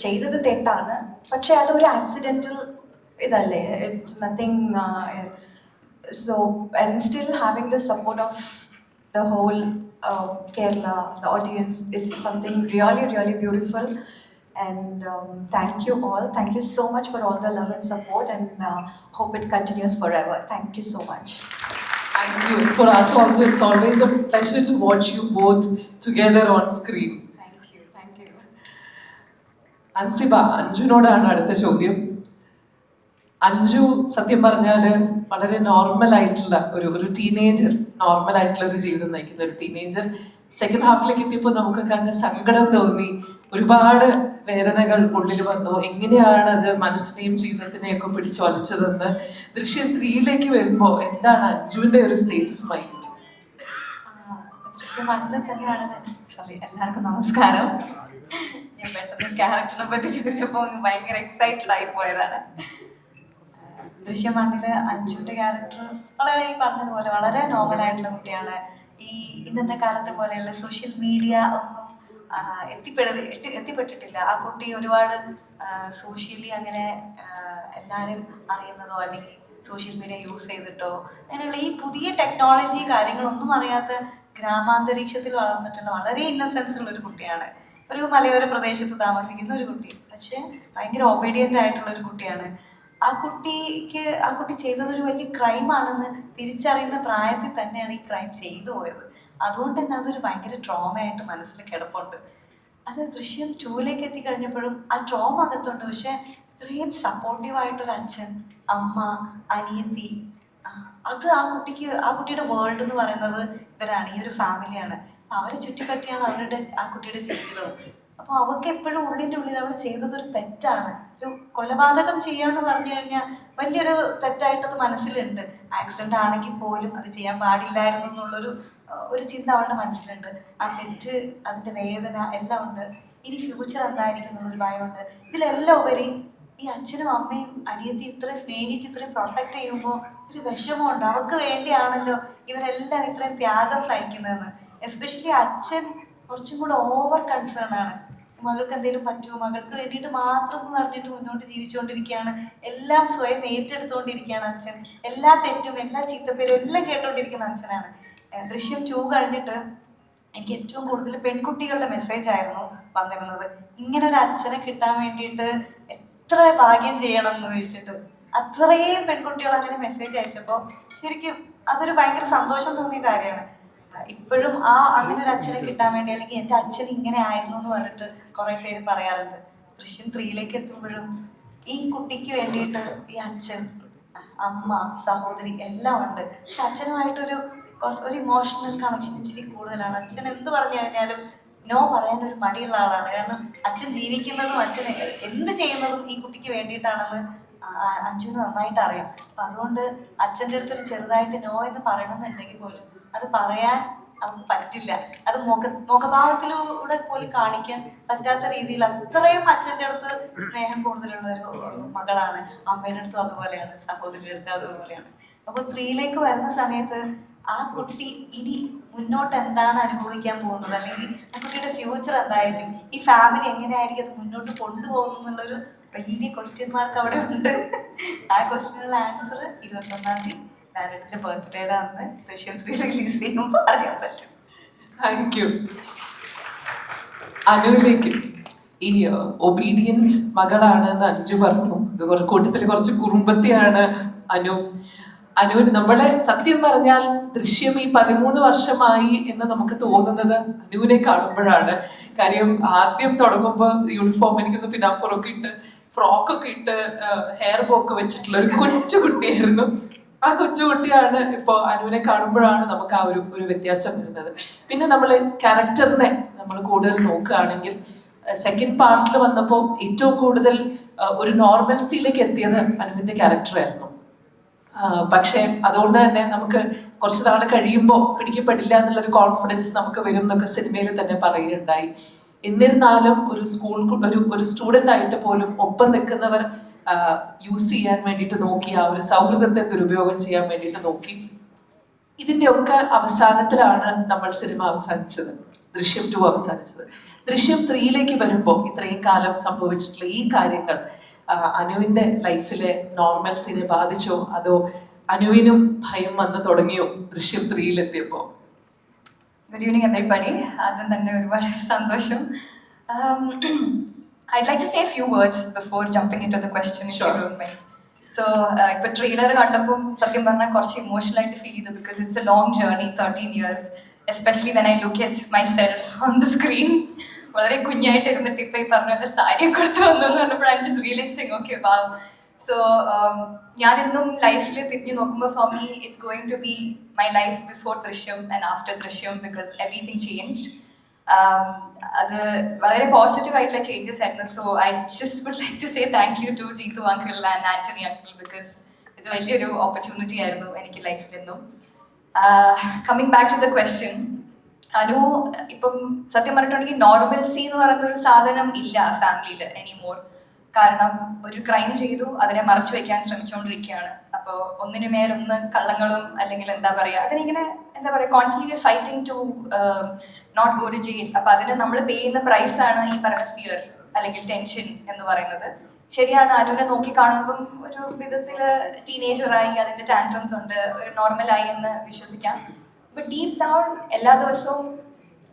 ചെയ്തത് തെറ്റാണ്, പക്ഷെ അതൊരു ആക്സിഡൻ്റൽ ഇതല്ലേ, it's nothing. So, and still having the support of the whole Kerala, the audience, is something really, really beautiful. And thank you all. Thank you so much for all the love and support, and hope it continues forever. Thank you so much. Thank you. For us also, it's always a pleasure to watch you both together on screen. Thank you. Thank you. Ansiba, അഞ്ജുനോടാണ് അടുത്ത ചോദ്യം. അഞ്ജു സത്യം പറഞ്ഞാൽ വളരെ normal ആയിട്ടുള്ള ഒരു teenager, normal ആയിട്ടുള്ള ഒരു ജീവിതം നയിക്കുന്ന ഒരു ടീനേജർ. സെക്കൻഡ് ഹാഫിലേക്ക് എത്തിയപ്പോൾ നമുക്കൊക്കെ അങ്ങ് സങ്കടം തോന്നി, ഒരുപാട് വേദനകൾ ഉള്ളിൽ വന്നു. എങ്ങനെയാണ് അത് മനസ്സിനെയും ജീവിതത്തിനെയൊക്കെ പിടിച്ചൊലച്ചതെന്ന്. ദൃശ്യം 3-ലേക്ക് വരുമ്പോൾ എന്താണ് അഞ്ജുവിന്റെ ഒരു സ്റ്റേറ്റ് ഓഫ് മൈൻഡ്? ദൃശ്യം 1-ൽ തന്നെയാണ്. സോറി, എല്ലാവർക്കും നമസ്കാരം. ഞാൻ പെട്ടെന്ന് ക്യാരക്ടറിനെ പറ്റി ചിന്തിച്ചപ്പോൾ ഭയങ്കര എക്സൈറ്റഡ് ആയി പോയതാണ്. ദൃശ്യം 1-ല് അഞ്ജുവിൻ്റെ ക്യാരക്ടർ വളരെ, ഈ പറഞ്ഞതുപോലെ വളരെ നോർമലായിട്ടുള്ള കുട്ടിയാണ്. ഈ ഇന്നത്തെ കാലത്തെ പോലെയുള്ള സോഷ്യൽ മീഡിയ ഒന്നും എത്തിപ്പെട്ടിട്ടില്ല. ആ കുട്ടി ഒരുപാട് സോഷ്യലി അങ്ങനെ എല്ലാവരും അറിയുന്നതോ അല്ലെങ്കിൽ സോഷ്യൽ മീഡിയ യൂസ് ചെയ്തിട്ടോ അങ്ങനെയുള്ള ഈ പുതിയ ടെക്നോളജി കാര്യങ്ങളൊന്നും അറിയാത്ത ഗ്രാമാന്തരീക്ഷത്തിൽ വളർന്നിട്ടുള്ള വളരെ ഇന്നസെൻസ് ഉള്ള ഒരു കുട്ടിയാണ്. ഒരു മലയോര പ്രദേശത്ത് താമസിക്കുന്ന ഒരു കുട്ടി, പക്ഷേ ഭയങ്കര ഒബീഡിയൻ്റ് ആയിട്ടുള്ള ഒരു കുട്ടിയാണ്. ആ കുട്ടി ചെയ്തതൊരു വലിയ ക്രൈമാണെന്ന് തിരിച്ചറിയുന്ന പ്രായത്തിൽ തന്നെയാണ് ഈ ക്രൈം ചെയ്തു പോയത്. അതുകൊണ്ട് തന്നെ അതൊരു ഭയങ്കര ട്രോമയായിട്ട് മനസ്സിൽ കിടപ്പുണ്ട്. അത് ദൃശ്യം 2-ലേക്ക് എത്തിക്കഴിഞ്ഞപ്പോഴും ആ ട്രോമ അകത്തുണ്ട്. പക്ഷെ ഇത്രയും സപ്പോർട്ടീവായിട്ടൊരു അച്ഛൻ, അമ്മ, അനിയത്തി, അത് ആ കുട്ടിയുടെ വേൾഡ് എന്ന് പറയുന്നത് ഇവരാണ്, ഈ ഒരു ഫാമിലിയാണ്. അവരെ ചുറ്റിപ്പറ്റിയാണ് ആ കുട്ടിയുടെ ജീവിതവും. അപ്പോൾ അവൾക്ക് എപ്പോഴും ഉള്ളിൻ്റെ ഉള്ളിൽ അവൾ ചെയ്തതൊരു തെറ്റാണ്. ഒരു കൊലപാതകം ചെയ്യാന്ന് പറഞ്ഞു കഴിഞ്ഞാൽ വലിയൊരു തെറ്റായിട്ടത് മനസ്സിലുണ്ട്. ആക്സിഡൻ്റ് ആണെങ്കിൽ പോലും അത് ചെയ്യാൻ പാടില്ലായിരുന്നു എന്നുള്ളൊരു ചിന്ത അവളുടെ മനസ്സിലുണ്ട്. ആ തെറ്റ്, അതിൻ്റെ വേദന എല്ലാം ഉണ്ട്. ഇനി ഫ്യൂച്ചർ എന്തായിരിക്കും എന്നുള്ളൊരു ഭയമുണ്ട്. ഇതിലെല്ലാം ഉപരി ഈ അച്ഛനും അമ്മയും അനിയത്തി ഇത്രയും സ്നേഹിച്ച് ഇത്രയും പ്രൊട്ടക്റ്റ് ചെയ്യുമ്പോൾ ഒരു വിഷമമുണ്ട്. അവർക്ക് വേണ്ടിയാണല്ലോ ഇവരെല്ലാം ഇത്രയും ത്യാഗം സഹിക്കുന്നതെന്ന്. എസ്പെഷ്യലി അച്ഛൻ കുറച്ചും കൂടെ ഓവർ കൺസേൺ ആണ്. മകൾക്ക് എന്തെങ്കിലും പറ്റുമോ, മകൾക്ക് വേണ്ടിയിട്ട് മാത്രം എന്ന് പറഞ്ഞിട്ട് മുന്നോട്ട് ജീവിച്ചുകൊണ്ടിരിക്കുകയാണ്. എല്ലാം സ്വയം ഏറ്റെടുത്തുകൊണ്ടിരിക്കുകയാണ് അച്ഛൻ. എല്ലാ തെറ്റും എല്ലാ ചീത്തപ്പേരും എല്ലാം കേട്ടുകൊണ്ടിരിക്കുന്ന അച്ഛനാണ്. ദൃശ്യം 2 കഴിഞ്ഞിട്ട് എനിക്ക് ഏറ്റവും കൂടുതൽ പെൺകുട്ടികളുടെ മെസ്സേജ് ആയിരുന്നു വന്നിരുന്നത്. ഇങ്ങനെ ഒരു അച്ഛനെ കിട്ടാൻ വേണ്ടിയിട്ട് എത്ര ഭാഗ്യം ചെയ്യണം എന്ന് ചോദിച്ചിട്ട് അത്രയും പെൺകുട്ടികൾ അങ്ങനെ മെസ്സേജ് അയച്ചപ്പോൾ ശരിക്കും അതൊരു ഭയങ്കര സന്തോഷം തോന്നിയ കാര്യമാണ്. ഇപ്പോഴും അങ്ങനെ ഒരു അച്ഛനെ കിട്ടാൻ വേണ്ടി, അല്ലെങ്കിൽ എൻ്റെ അച്ഛൻ ഇങ്ങനെ ആയിരുന്നു എന്ന് പറഞ്ഞിട്ട് കുറെ പേര് പറയാറുണ്ട്. ദൃശ്യം 3 എത്തുമ്പോഴും ഈ കുട്ടിക്ക് വേണ്ടിയിട്ട് ഈ അച്ഛൻ, അമ്മ, സഹോദരി എല്ലാം ഉണ്ട്. പക്ഷെ അച്ഛനുമായിട്ടൊരു ഇമോഷണൽ കണക്ഷൻ ഇച്ചിരി കൂടുതലാണ്. അച്ഛൻ എന്ത് പറഞ്ഞു കഴിഞ്ഞാലും നോ പറയാനൊരു മടിയുള്ള ആളാണ്. കാരണം അച്ഛൻ ജീവിക്കുന്നതും അച്ഛൻ എന്ത് ചെയ്യുന്നതും ഈ കുട്ടിക്ക് വേണ്ടിയിട്ടാണെന്ന് അഞ്ജുന് നന്നായിട്ട് അറിയാം. അപ്പൊ അതുകൊണ്ട് അച്ഛൻ്റെ അടുത്തൊരു ചെറുതായിട്ട് നോ എന്ന് പറയണമെന്നുണ്ടെങ്കിൽ പോലും അത് പറയാൻ അവർക്ക് പറ്റില്ല. അത് മുഖഭാവത്തിലൂടെ പോലും കാണിക്കാൻ പറ്റാത്ത രീതിയിൽ അത്രയും അച്ഛൻ്റെ അടുത്ത് സ്നേഹം കൂടുതലുള്ള ഒരു മകളാണ്. അമ്മയുടെ അടുത്തും അതുപോലെയാണ്, സഹോദരിയുടെ അടുത്തും അതുപോലെയാണ്. അപ്പൊ 3 വരുന്ന സമയത്ത് ആ കുട്ടി ഇനി മുന്നോട്ട് എന്താണ് അനുഭവിക്കാൻ പോകുന്നത്, അല്ലെങ്കിൽ ആ കുട്ടിയുടെ ഫ്യൂച്ചർ എന്തായിരിക്കും, ഈ ഫാമിലി എങ്ങനെയായിരിക്കും അത് മുന്നോട്ട് കൊണ്ടുപോകുന്നു എന്നുള്ളൊരു വലിയ ക്വസ്റ്റ്യൻ മാർക്ക് അവിടെ ഉണ്ട്. ആ ക്വസ്റ്റ്യനുള്ള ആൻസർ 21-ാം തീയതി ഡയറക്ടറുടെ ബർത്ത്ഡേയുടെ അന്ന് ദൃശ്യം 3 റിലീസ് ചെയ്യുമ്പോൾ അറിയാൻ പറ്റും. Thank you. അനുവിലേക്ക് ഈ ഒബീഡിയന്റ് മകളാണ് എന്ന് അഞ്ജു പറഞ്ഞു. കൂട്ടത്തിൽ കുറച്ച് കുറുമ്പത്തിയാണ് അനുവിന് നമ്മളെ സത്യം പറഞ്ഞാൽ ദൃശ്യം ഈ 13 വർഷമായി എന്ന് നമുക്ക് തോന്നുന്നത് അനുവിനെ കാണുമ്പോഴാണ്. കാര്യം ആദ്യം തുടങ്ങുമ്പോൾ യൂണിഫോം എനിക്കൊന്ന് പിനാഫോറൊക്കെ ഇട്ട് ഫ്രോക്കൊക്കെ ഇട്ട് ഹെയർ ബോക്ക് വെച്ചിട്ടുള്ള ഒരു കൊച്ചുകുട്ടിയായിരുന്നു. ആ കൊച്ചുകുട്ടിയാണ് ഇപ്പോൾ അനുവിനെ കാണുമ്പോഴാണ് നമുക്ക് ആ ഒരു വ്യത്യാസം വരുന്നത്. പിന്നെ നമ്മൾ ക്യാരക്ടറിനെ നമ്മൾ കൂടുതൽ നോക്കുകയാണെങ്കിൽ സെക്കൻഡ് പാർട്ടിൽ വന്നപ്പോൾ ഏറ്റവും കൂടുതൽ ഒരു നോർമൽസിയിലേക്ക് എത്തിയത് അനുവിന്റെ ക്യാരക്ടറായിരുന്നു. പക്ഷേ അതുകൊണ്ട് തന്നെ നമുക്ക് കുറച്ച് നാൾ കഴിയുമ്പോൾ പിടിക്കപ്പെടില്ല എന്നുള്ളൊരു കോൺഫിഡൻസ് നമുക്ക് വരും എന്നൊക്കെ സിനിമയിൽ തന്നെ പറയുകയുണ്ടായി. എന്നിരുന്നാലും ഒരു സ്റ്റുഡൻ്റ് ആയിട്ട് പോലും ഒപ്പം നിൽക്കുന്നവർ യൂസ് ചെയ്യാൻ വേണ്ടിയിട്ട് നോക്കി, ആ ഒരു സൗഹൃദത്തെ ദുരുപയോഗം ചെയ്യാൻ വേണ്ടിയിട്ട് നോക്കി. ഇതിൻ്റെയൊക്കെ അവസാനത്തിലാണ് നമ്മൾ സിനിമ അവസാനിച്ചത്, ദൃശ്യം 2 അവസാനിച്ചത്. ദൃശ്യം 3 വരുമ്പോൾ ഇത്രയും കാലം സംഭവിച്ചിട്ടുള്ള ഈ കാര്യങ്ങൾ അനുവിന്റെ ലൈഫിലെ നോർമൽസിനെ ബാധിച്ചോ, അതോ അനുവിനും ഭയം വന്നു തുടങ്ങിയോ ദൃശ്യം 3 എത്തിയപ്പോ? Good evening everybody. ആദ്യം തന്നെ ഒരുപാട് സന്തോഷം. I'd like to say a few words before jumping into the question, if you don't mind. So, ഇപ്പോൾ ട്രെയിലർ കണ്ടപ്പോൾ സത്യം പറഞ്ഞാൽ കുറച്ച് ഇമോഷണൽ ആയിട്ട് ഫീൽ ചെയ്തു, because it's A long journey, 13 years, especially when I look at my self on the screen. വളരെ കുഞ്ഞായിട്ട് ഇരുന്നിട്ട് ഇപ്പം ഈ പറഞ്ഞ പോലെ സാരിയൊക്കെ എടുത്ത് വന്നു എന്ന് പറഞ്ഞപ്പോൾ I'm just realizing okay wow. So ഞാനെന്നും ലൈഫിൽ തിരിഞ്ഞു നോക്കുമ്പോൾ for me it's going to be my life before Drishyam and after Drishyam, because everything changed. അത് വളരെ പോസിറ്റീവ് ആയിട്ടുള്ള ചേഞ്ചസ് ആയിരുന്നു. So I just would like to say thank you to Jeethu uncle and Antony uncle, because ഇത് വലിയൊരു ഓപ്പർച്യൂണിറ്റി ആയിരുന്നു എനിക്ക് ലൈഫിൽ നിന്നും. Coming back to the question, Anu ഇപ്പം സത്യം പറഞ്ഞിട്ടുണ്ടെങ്കിൽ നോർമൽസി എന്ന് പറയുന്ന ഒരു സാധനം ഇല്ല ഫാമിലിയിൽ എനിമോർ. കാരണം ഒരു ക്രൈം ചെയ്തു അതിനെ മറച്ചു വെക്കാൻ ശ്രമിച്ചുകൊണ്ടിരിക്കുകയാണ്. അപ്പോൾ ഒന്നിനു മേലൊന്ന് കള്ളങ്ങളും അല്ലെങ്കിൽ എന്താ പറയുക, അതിനിങ്ങനെ എന്താ പറയുക constantly fighting to not go to jail. അപ്പൊ അതിന് നമ്മൾ പേ ചെയ്യുന്ന പ്രൈസാണ് ഈ പറയുന്ന ഫിയർ അല്ലെങ്കിൽ ടെൻഷൻ എന്ന് പറയുന്നത്. ശരിയാണ്, അനുവിനെ നോക്കി കാണുമ്പം ഒരു വിധത്തില് ടീനേജറായി, അതിന്റെ ടാൻട്രംസ് ഉണ്ട്, ഒരു നോർമലായി എന്ന് വിശ്വസിക്കാം. ബട്ട് ഡീപ് ഡൗൺ എല്ലാ ദിവസവും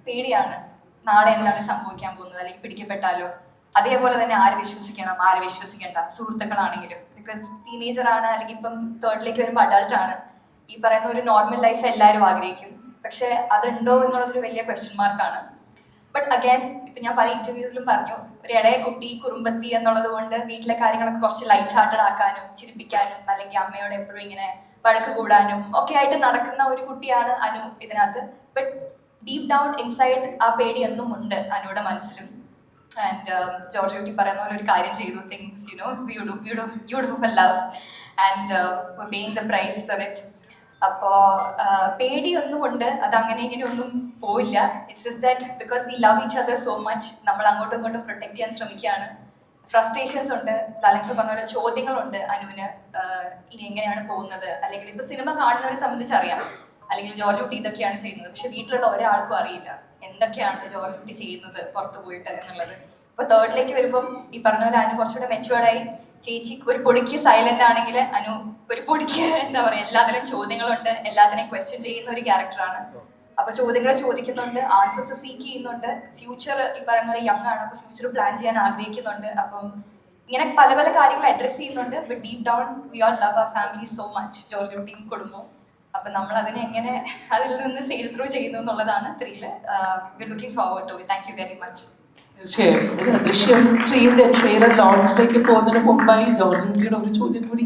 പേടിയാണ്, നാളെ എന്താണ് സംഭവിക്കാൻ പോകുന്നത്, അല്ലെങ്കിൽ പിടിക്കപ്പെട്ടാലോ. അതേപോലെ തന്നെ ആര് വിശ്വസിക്കണം ആര് വിശ്വസിക്കേണ്ട, സുഹൃത്തുക്കളാണെങ്കിലും. ബിക്കോസ് ടീനേജർ ആണ്, അല്ലെങ്കിൽ ഇപ്പം 3rd വരുമ്പോൾ അഡൾട്ട് ആണ്. ഈ പറയുന്ന ഒരു നോർമൽ ലൈഫ് എല്ലാവരും ആഗ്രഹിക്കും, പക്ഷെ അതുണ്ടോ എന്നുള്ളതൊരു വലിയ ക്വസ്റ്റ്യൻ മാർക്കാണ്. ബട്ട് അഗൈൻ ഇപ്പം ഞാൻ പല ഇന്റർവ്യൂസിലും പറഞ്ഞു, ഒരു ഇളയ കുട്ടി കുറുമ്പത്തി എന്നുള്ളത് കൊണ്ട് വീട്ടിലെ കാര്യങ്ങളൊക്കെ കുറച്ച് ലൈറ്റ് ഹാർട്ടഡ് ആക്കാനും ചിരിപ്പിക്കാനും അല്ലെങ്കിൽ അമ്മയോട് എപ്പോഴും ഇങ്ങനെ വഴക്ക് കൂടാനും ഒക്കെ ആയിട്ട് നടക്കുന്ന ഒരു കുട്ടിയാണ് അനു ഇതിനകത്ത്. ബട്ട് ഡീപ് ഡൗൺ ഇൻസൈഡ് ആ പേടി എന്നും ഉണ്ട് അനുവിടെ മനസ്സിലും. ആൻഡ് ജോർജ് കുട്ടി പറയുന്ന പോലെ ഒരു കാര്യം ചെയ്തു, things you know beautiful love and paying the price for it. അപ്പോൾ പേടിയൊന്നും ഉണ്ട്, അതങ്ങനെ ഇങ്ങനെ ഒന്നും പോയില്ല. It's just that because we love each other so much, നമ്മൾ അങ്ങോട്ടും ഇങ്ങോട്ടും പ്രൊട്ടക്ട് ചെയ്യാൻ ശ്രമിക്കുകയാണ്. ഫ്രസ്ട്രേഷൻസ് ഉണ്ട്, അല്ലെങ്കിൽ പറഞ്ഞ പോലെ ചോദ്യങ്ങളുണ്ട് അനുവിന്, ഇനി എങ്ങനെയാണ് പോകുന്നത്. അല്ലെങ്കിൽ ഇപ്പൊ സിനിമ കാണുന്നവരെ സംബന്ധിച്ച് അറിയാം, അല്ലെങ്കിൽ ജോർജ് കുട്ടി ഇതൊക്കെയാണ് ചെയ്യുന്നത്, പക്ഷെ വീട്ടിലുള്ള ഒരാൾക്കും അറിയില്ല എന്തൊക്കെയാണ് ജോർജ് കുട്ടി ചെയ്യുന്നത് പുറത്തു പോയിട്ട് എന്നുള്ളത്. അപ്പൊ തേർഡിലേക്ക് വരുമ്പോൾ ഈ പറഞ്ഞ പോലെ അനു കുറച്ചുകൂടെ മെച്ചുവേർഡായി. ചേച്ചി ഒരു പൊടിക്ക് സൈലന്റ് ആണെങ്കിൽ അനു ഒരു പൊടിക്ക് എന്താ പറയാ എല്ലാത്തിനും ചോദ്യങ്ങളുണ്ട്, എല്ലാത്തിനെയും ക്വസ്റ്റ്യൻ ചെയ്യുന്ന ഒരു ക്യാരക്ടറാണ്. അപ്പൊ ചോദ്യങ്ങൾ ചോദിക്കുന്നുണ്ട്, ആൻസേഴ്സ് സീക്ക് ചെയ്യുന്നുണ്ട്. ഫ്യൂച്ചർ ഈ പറയുന്ന പോലെ യങ് ആണ്, അപ്പൊ ഫ്യൂച്ചർ പ്ലാൻ ചെയ്യാൻ ആഗ്രഹിക്കുന്നുണ്ട്. അപ്പം ഇങ്ങനെ പല പല കാര്യങ്ങൾ അഡ്രസ് ചെയ്യുന്നുണ്ട്. But deep down we all love our family so much, George കുട്ടിയും കുടുംബവും. അപ്പൊ നമ്മൾ അതിനെ എങ്ങനെ അതിൽ നിന്ന് സെയിൽ ത്രൂ ചെയ്യുന്നു എന്നുള്ളതാണ് thrill. We are looking forward to it. Thank you very much. തീർച്ചയായും ദൃശ്യം 3ന്റെ ട്രെയിലർ ലോഞ്ചിലേക്ക് പോകുന്നതിന് മുമ്പായി ജോർജ് കുട്ടിയുടെ ഒരു ചോദ്യം കൂടി.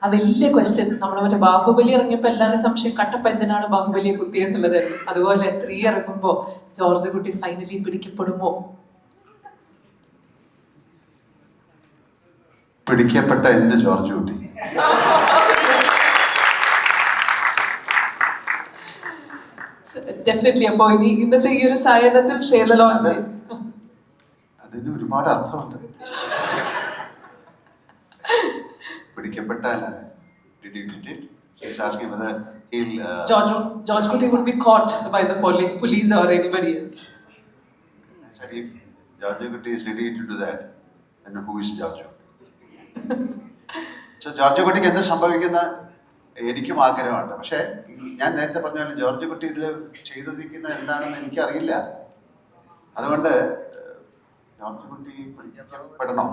ആ വലിയ ക്വസ്റ്റ്യൻ, നമ്മുടെ മറ്റേ ബാഹുബലി ഇറങ്ങിയപ്പോൾ എല്ലാവരും സംശയം കട്ടപ്പ എന്തിനാണ് ബാഹുബലിയെ കുത്തിയെന്നുള്ളത്. അതുപോലെ 3 ഇറങ്ങുമ്പോൾ ജോർജ് കുട്ടി ഫൈനലി പിടിക്കപ്പെടുമോ? പിടിക്കപ്പെട്ട എന്ത് ജോർജ് കുട്ടി? ഡെഫിനറ്റ്ലി. അപ്പോ ഇനി ഇന്നത്തെ ഈ ഒരു സായാഹ്നത്തിൽ ട്രെയിലർ ലോഞ്ച് അതിന് ഒരുപാട് അർത്ഥമുണ്ട്. പിടിക്കപ്പെട്ട George Kuti would be caught by the police or anybody else. I said if George Kuti is ready to do that, then who is George Kuti? So George കുട്ടിക്ക് എന്ത് സംഭവിക്കുന്ന എനിക്കും ആഗ്രഹമുണ്ട്. പക്ഷെ ഞാൻ നേരത്തെ പറഞ്ഞ പോലെ ജോർജ് കുട്ടി ഇതിൽ ചെയ്തിരിക്കുന്നത് എന്താണെന്ന് എനിക്കറിയില്ല. അതുകൊണ്ട് ജോർജ് കുട്ടി പിടിക്കപ്പെടണോ?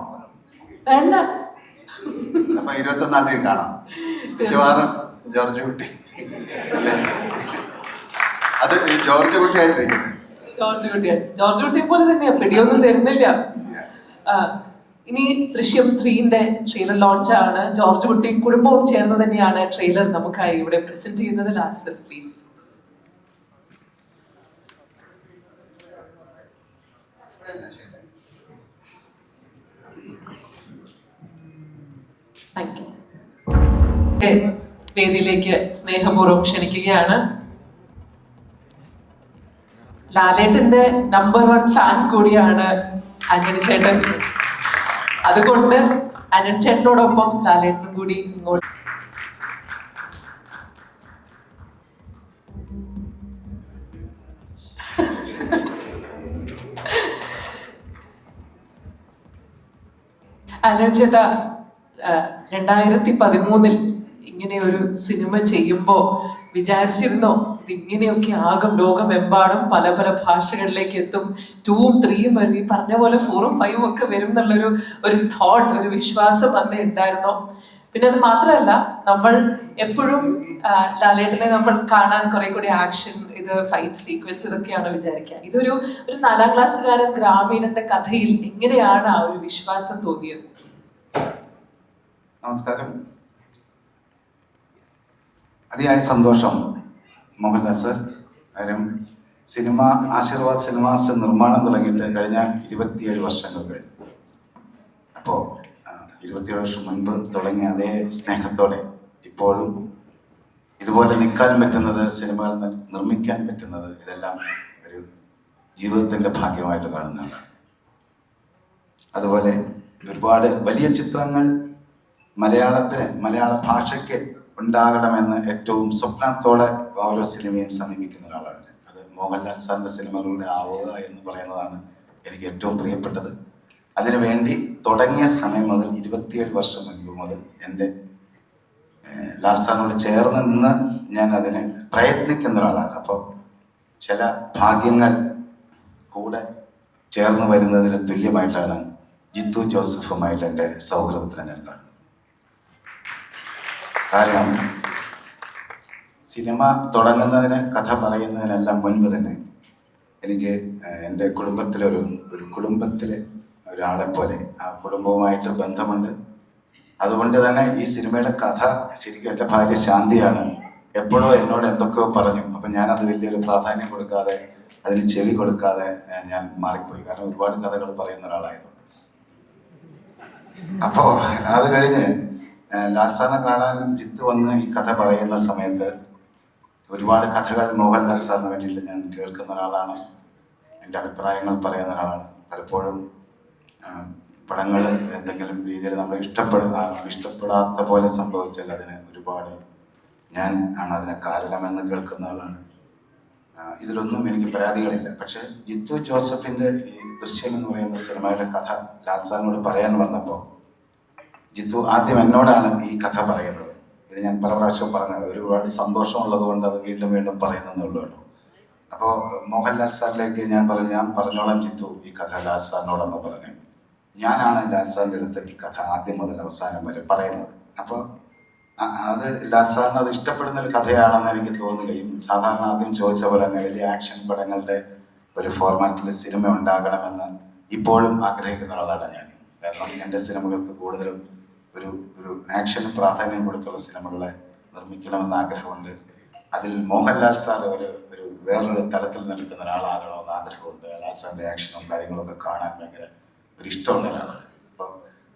വേണ്ട. അപ്പൊ 21-ാം തീയതി കാണാം മിക്കവാറും ജോർജ് കുട്ടി അല്ലേ? അത് ജോർജ് കുട്ടിയായിട്ടിരിക്കുന്നത്. ജോർജ് കുട്ടിയെ പോലെ തന്നെയാ, പിടിയൊന്നും തരുന്നില്ല. ഇനി ദൃശ്യം 3ന്റെ ട്രെയിലർ ലോഞ്ചാണ്. ജോർജ് കുട്ടിയും കുടുംബവും ചേർന്ന് തന്നെയാണ് ട്രെയിലർ നമുക്കായി ഇവിടെ പ്രസന്റ് ചെയ്യുന്നത്. Last please. Thank you. വേദിയിലേക്ക് സ്നേഹപൂർവ്വം ക്ഷണിക്കുകയാണ്. ലാലേട്ടന്റെ നമ്പർ 1 ഫാൻ കൂടിയാണ് ആന്റണി ചേട്ടൻ. അതുകൊണ്ട് ആന്റണി ചേട്ടനോടൊപ്പം ലാലേട്ടനും കൂടി ഇങ്ങോട്ട് ആന്റണി ചേട്ടാ, 2013 ഇങ്ങനെ ഒരു സിനിമ ചെയ്യുമ്പോൾ വിചാരിച്ചിരുന്നോ ഇതിങ്ങനെയൊക്കെ ആകും, ലോകമെമ്പാടും പല പല ഭാഷകളിലേക്ക് എത്തും, 2ഉം 3ഉം വരും, ഈ പറഞ്ഞ പോലെ 4ഉം 5ഉം ഒക്കെ വരും എന്നുള്ളൊരു തോട്ട്, ഒരു വിശ്വാസം അന്നേ ഉണ്ടായിരുന്നോ? പിന്നെ അത് മാത്രമല്ല, നമ്മൾ എപ്പോഴും ലാലേട്ടനെ നമ്മൾ കാണാൻ കുറെ കൂടി ആക്ഷൻ, ഇത് ഫൈറ്റ് സീക്വൻസ് ഇതൊക്കെയാണ് വിചാരിക്കുക. ഇതൊരു 4ാം ക്ലാസ്സുകാരൻ ഗ്രാമീണന്റെ കഥയിൽ എങ്ങനെയാണ് ആ ഒരു വിശ്വാസം തോന്നിയത്? നമസ്കാരം. അതിയായ സന്തോഷം മോഹൻലാൽ സാർ. കാര്യം സിനിമ ആശീർവാദ് സിനിമാസ് നിർമ്മാണം തുടങ്ങിയിട്ട് കഴിഞ്ഞ 27 വർഷങ്ങൾ കഴിഞ്ഞു. അപ്പോൾ 27 വർഷം മുൻപ് തുടങ്ങിയ അതേ സ്നേഹത്തോടെ ഇപ്പോഴും ഇതുപോലെ നിൽക്കാൻ പറ്റുന്നത്, സിനിമകൾ നിർമ്മിക്കാൻ പറ്റുന്നത്, ഇതെല്ലാം ഒരു ജീവിതത്തിൻ്റെ ഭാഗ്യമായിട്ട് കാണുന്നതാണ്. അതുപോലെ ഒരുപാട് വലിയ ചിത്രങ്ങൾ മലയാള ഭാഷയ്ക്ക് ഉണ്ടാകണമെന്ന് ഏറ്റവും സ്വപ്നത്തോടെ ഓരോ സിനിമയും സമീപിക്കുന്ന ഒരാളാണ്. അത് മോഹൻലാൽ സാറിൻ്റെ സിനിമകളുടെ ആവുക എന്ന് പറയുന്നതാണ് എനിക്ക് ഏറ്റവും പ്രിയപ്പെട്ടത്. അതിനുവേണ്ടി തുടങ്ങിയ സമയം മുതൽ 27 വർഷം മുൻപ് മുതൽ എൻ്റെ ലാൽ സാറിനോട് ചേർന്ന് നിന്ന് ഞാൻ അതിന് പ്രയത്നിക്കുന്ന ഒരാളാണ്. അപ്പോൾ ചില ഭാഗ്യങ്ങൾ കൂടെ ചേർന്ന് വരുന്നതിന് തുല്യമായിട്ടാണ് ജിത്തു ജോസഫുമായിട്ട് എൻ്റെ സൗഹൃദത്തിനെ ഞാൻ കാണുന്നത്. കാരണം സിനിമ തുടങ്ങുന്നതിന്, കഥ പറയുന്നതിനെല്ലാം മുൻപ് തന്നെ എനിക്ക് എൻ്റെ കുടുംബത്തിലെ ഒരാളെ പോലെ ആ കുടുംബവുമായിട്ട് ബന്ധമുണ്ട്. അതുകൊണ്ട് തന്നെ ഈ സിനിമയുടെ കഥ ശരിക്കും എൻ്റെ ഭാര്യ ശാന്തിയാണ് എപ്പോഴും എന്നോട് എന്തൊക്കെയോ പറഞ്ഞു. അപ്പം ഞാനത് വലിയൊരു പ്രാധാന്യം കൊടുക്കാതെ, അതിന് ചെവി കൊടുക്കാതെ ഞാൻ മാറിപ്പോയി. കാരണം ഒരുപാട് കഥകൾ പറയുന്ന ഒരാളായതുകൊണ്ട്. അപ്പോൾ അത് കഴിഞ്ഞ് ലാൽ സാറിനെ കാണാൻ ജിത്ത് വന്ന് ഈ കഥ പറയുന്ന സമയത്ത് ഒരുപാട് കഥകൾ മോഹൻലാൽ സാറിന് വേണ്ടിയിട്ട് ഞാൻ കേൾക്കുന്ന ഒരാളാണ്. എൻ്റെ അഭിപ്രായങ്ങൾ പറയുന്ന ഒരാളാണ്. പലപ്പോഴും പടങ്ങൾ എന്തെങ്കിലും രീതിയിൽ നമ്മൾ ഇഷ്ടപ്പെടാത്ത പോലെ സംഭവിച്ചാൽ അതിന് ഒരുപാട് ഞാൻ ആണ് അതിന് കാരണമെന്ന് കേൾക്കുന്ന ആളാണ്. ഇതിലൊന്നും എനിക്ക് പരാതികളില്ല. പക്ഷെ ജിത്തു ജോസഫിൻ്റെ ഈ ദൃശ്യം എന്ന് പറയുന്ന സിനിമയുടെ കഥ ലാൽ സാറിനോട് പറയാൻ വന്നപ്പോൾ ജിത്തു ആദ്യം എന്നോടാണ് ഈ കഥ പറയുന്നത്. ഇത് ഞാൻ പല പ്രാവശ്യം പറഞ്ഞത്, ഒരുപാട് സന്തോഷമുള്ളത് കൊണ്ട് അത് വീണ്ടും വീണ്ടും പറയുന്നതെന്നുള്ളൂ കേട്ടോ. അപ്പോൾ മോഹൻലാൽ സാറിലേക്ക് ഞാൻ പറഞ്ഞോളാം ജിത്തു ഈ കഥ ലാൽ സാറിനോടെന്ന് പറഞ്ഞു. ഞാനാണ് ലാൽ സാറിൻ്റെ അടുത്ത് ഈ കഥ ആദ്യം മുതൽ അവസാനം വരെ പറയുന്നത്. അപ്പോൾ അത് ലാൽ സാറിന് അത് ഇഷ്ടപ്പെടുന്ന ഒരു കഥയാണെന്ന് എനിക്ക് തോന്നുകയും, സാധാരണ ആദ്യം ചോദിച്ച പോലെ തന്നെ വലിയ ആക്ഷൻ പടങ്ങളുടെ ഒരു ഫോർമാറ്റിൽ സിനിമ ഉണ്ടാകണമെന്ന് ഇപ്പോഴും ആഗ്രഹിക്കുന്ന ഒരാളാണ് ഞാൻ. കാരണം എൻ്റെ സിനിമകൾക്ക് കൂടുതലും ഒരു ആക്ഷന് പ്രാധാന്യം കൊടുത്തുള്ള സിനിമകളെ നിർമ്മിക്കണമെന്ന് ആഗ്രഹമുണ്ട്. അതിൽ മോഹൻലാൽ സാർ ഒരു വേറൊരു തലത്തിൽ നിൽക്കുന്ന ഒരാളാകണമെന്ന് ആഗ്രഹമുണ്ട്. ലാൽ സാറിൻ്റെ ആക്ഷനും കാര്യങ്ങളൊക്കെ കാണാൻ ഭയങ്കര ഒരു ഇഷ്ടമുള്ള ഒരാളാണ്. അപ്പോൾ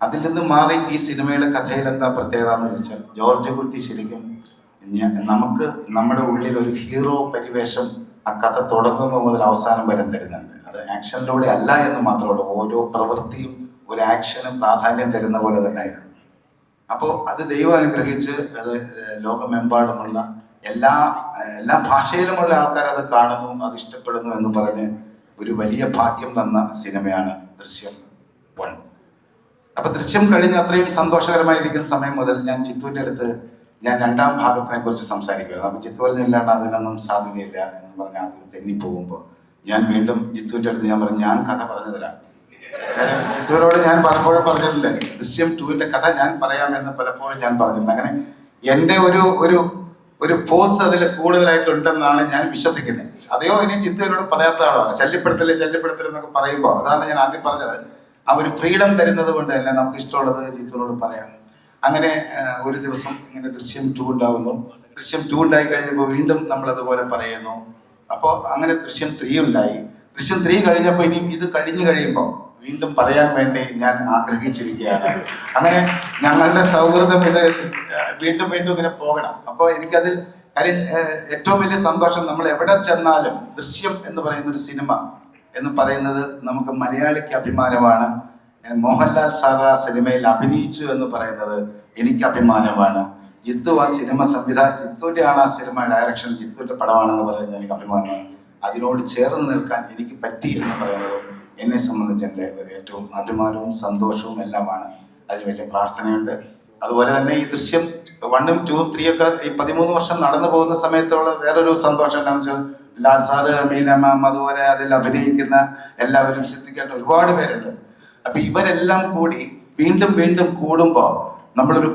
അതിൽ നിന്ന് മാറി ഈ സിനിമയുടെ കഥയിൽ എന്താ പ്രത്യേകത എന്ന് ചോദിച്ചാൽ, ജോർജ് കുട്ടി ശരിക്കും നമുക്ക് നമ്മുടെ ഉള്ളിൽ ഒരു ഹീറോ പരിവേഷം ആ കഥ തുടങ്ങുമ്പോൾ മുതൽ അവസാനം വരെ തരുന്നുണ്ട്. അത് ആക്ഷനിലൂടെ അല്ല എന്ന് മാത്രമല്ല, ഓരോ പ്രവൃത്തിയും ഒരു ആക്ഷന് പ്രാധാന്യം തരുന്ന പോലെ തന്നെ ആയിരുന്നു. അപ്പോൾ അത് ദൈവം അനുഗ്രഹിച്ച് അത് ലോകമെമ്പാടുമുള്ള എല്ലാ ഭാഷയിലുമുള്ള ആൾക്കാർ അത് കാണുന്നു, അത് ഇഷ്ടപ്പെടുന്നു എന്ന് പറഞ്ഞ് ഒരു വലിയ ഭാഗ്യം തന്ന സിനിമയാണ് ദൃശ്യം 1. അപ്പൊ ദൃശ്യം കഴിഞ്ഞ് അത്രയും സന്തോഷകരമായിരിക്കുന്ന സമയം മുതൽ ഞാൻ ജിത്തുവിൻ്റെ അടുത്ത് ഞാൻ 2ാം ഭാഗത്തിനെ കുറിച്ച് സംസാരിക്കുകയാണ്. അപ്പൊ ജിത്തു പറഞ്ഞില്ലാണ്ട് അതിനൊന്നും സാധ്യതയില്ല എന്ന് പറഞ്ഞ് ആദ്യം തെന്നിപ്പോകുമ്പോൾ ഞാൻ വീണ്ടും ജിത്തുവിൻ്റെ അടുത്ത് ഞാൻ പറഞ്ഞു, ഞാൻ കഥ പറഞ്ഞു തരാം. ജിത്തുവിനോട് ഞാൻ പലപ്പോഴും പറഞ്ഞിട്ടില്ലേ, ദൃശ്യം 2ന്റെ കഥ ഞാൻ പറയാമെന്ന് പലപ്പോഴും ഞാൻ പറഞ്ഞിട്ടുണ്ട്. അങ്ങനെ എൻ്റെ ഒരു പോസ് അതിൽ കൂടുതലായിട്ടുണ്ടെന്നാണ് ഞാൻ വിശ്വസിക്കുന്നത്. അതെയോ ഇനി ജിത്തുവിനോട് പറയാത്തതാണോ, ശല്യപ്പെടുത്തലെന്നൊക്കെ പറയുമ്പോൾ അതാണ് ഞാൻ ആദ്യം പറഞ്ഞത്. ആ ഒരു ഫ്രീഡം തരുന്നത് കൊണ്ട് തന്നെ നമുക്ക് ഇഷ്ടമുള്ളത് ജിത്തുവിനോട് പറയാം. അങ്ങനെ ഒരു ദിവസം ഇങ്ങനെ ദൃശ്യം 2 ഉണ്ടാകുന്നു. ദൃശ്യം 2 ഉണ്ടായി കഴിഞ്ഞപ്പോൾ വീണ്ടും നമ്മളതുപോലെ പറയുന്നു. അപ്പോൾ അങ്ങനെ ദൃശ്യം 3 ഉണ്ടായി. ദൃശ്യം 3 കഴിഞ്ഞപ്പോൾ ഇനിയും ഇത് കഴിയുമ്പോൾ വീണ്ടും പറയാൻ വേണ്ടി ഞാൻ ആഗ്രഹിച്ചിരിക്കുകയാണ്. അങ്ങനെ ഞങ്ങളുടെ സൗഹൃദം ഇത് വീണ്ടും ഇങ്ങനെ പോകണം. അപ്പോൾ എനിക്കതിൽ കാര്യം ഏറ്റവും വലിയ സന്തോഷം, നമ്മൾ എവിടെ ചെന്നാലും ദൃശ്യം എന്ന് പറയുന്ന ഒരു സിനിമ എന്ന് പറയുന്നത് നമുക്ക് മലയാളിക്ക് അഭിമാനമാണ്. മോഹൻലാൽ സാർ ആ സിനിമയിൽ അഭിനയിച്ചു എന്ന് പറയുന്നത് എനിക്ക് അഭിമാനമാണ്. ജിത്തു ആ സിനിമ ജിത്തുവിൻ്റെയാണ് ആ സിനിമ ഡയറക്ഷൻ, ജിത്തുവിൻ്റെ പടമാണെന്ന് പറയുന്നത് എനിക്ക് അഭിമാനമാണ്. അതിനോട് ചേർന്ന് നിൽക്കാൻ എനിക്ക് പറ്റി എന്ന് പറയുന്നത് എന്നെ സംബന്ധിച്ച് എൻ്റെ ഒരു ഏറ്റവും അഭിമാനവും സന്തോഷവും എല്ലാമാണ്. അതിന് വലിയ പ്രാർത്ഥനയുണ്ട്. അതുപോലെ തന്നെ ഈ ദൃശ്യം 1ഉം 2ഉം 3 ഒക്കെ ഈ 13 വർഷം നടന്നു പോകുന്ന സമയത്തുള്ള വേറൊരു സന്തോഷം എന്താണെന്ന് വെച്ചാൽ, ലാൽ സാറ്, മീന മാം, അതുപോലെ അതിൽ അഭിനയിക്കുന്ന എല്ലാവരും, സിദ്ധിക്കേണ്ട ഒരുപാട് പേരുണ്ട്. അപ്പൊ ഇവരെല്ലാം കൂടി വീണ്ടും കൂടുമ്പോൾ നമ്മളൊരു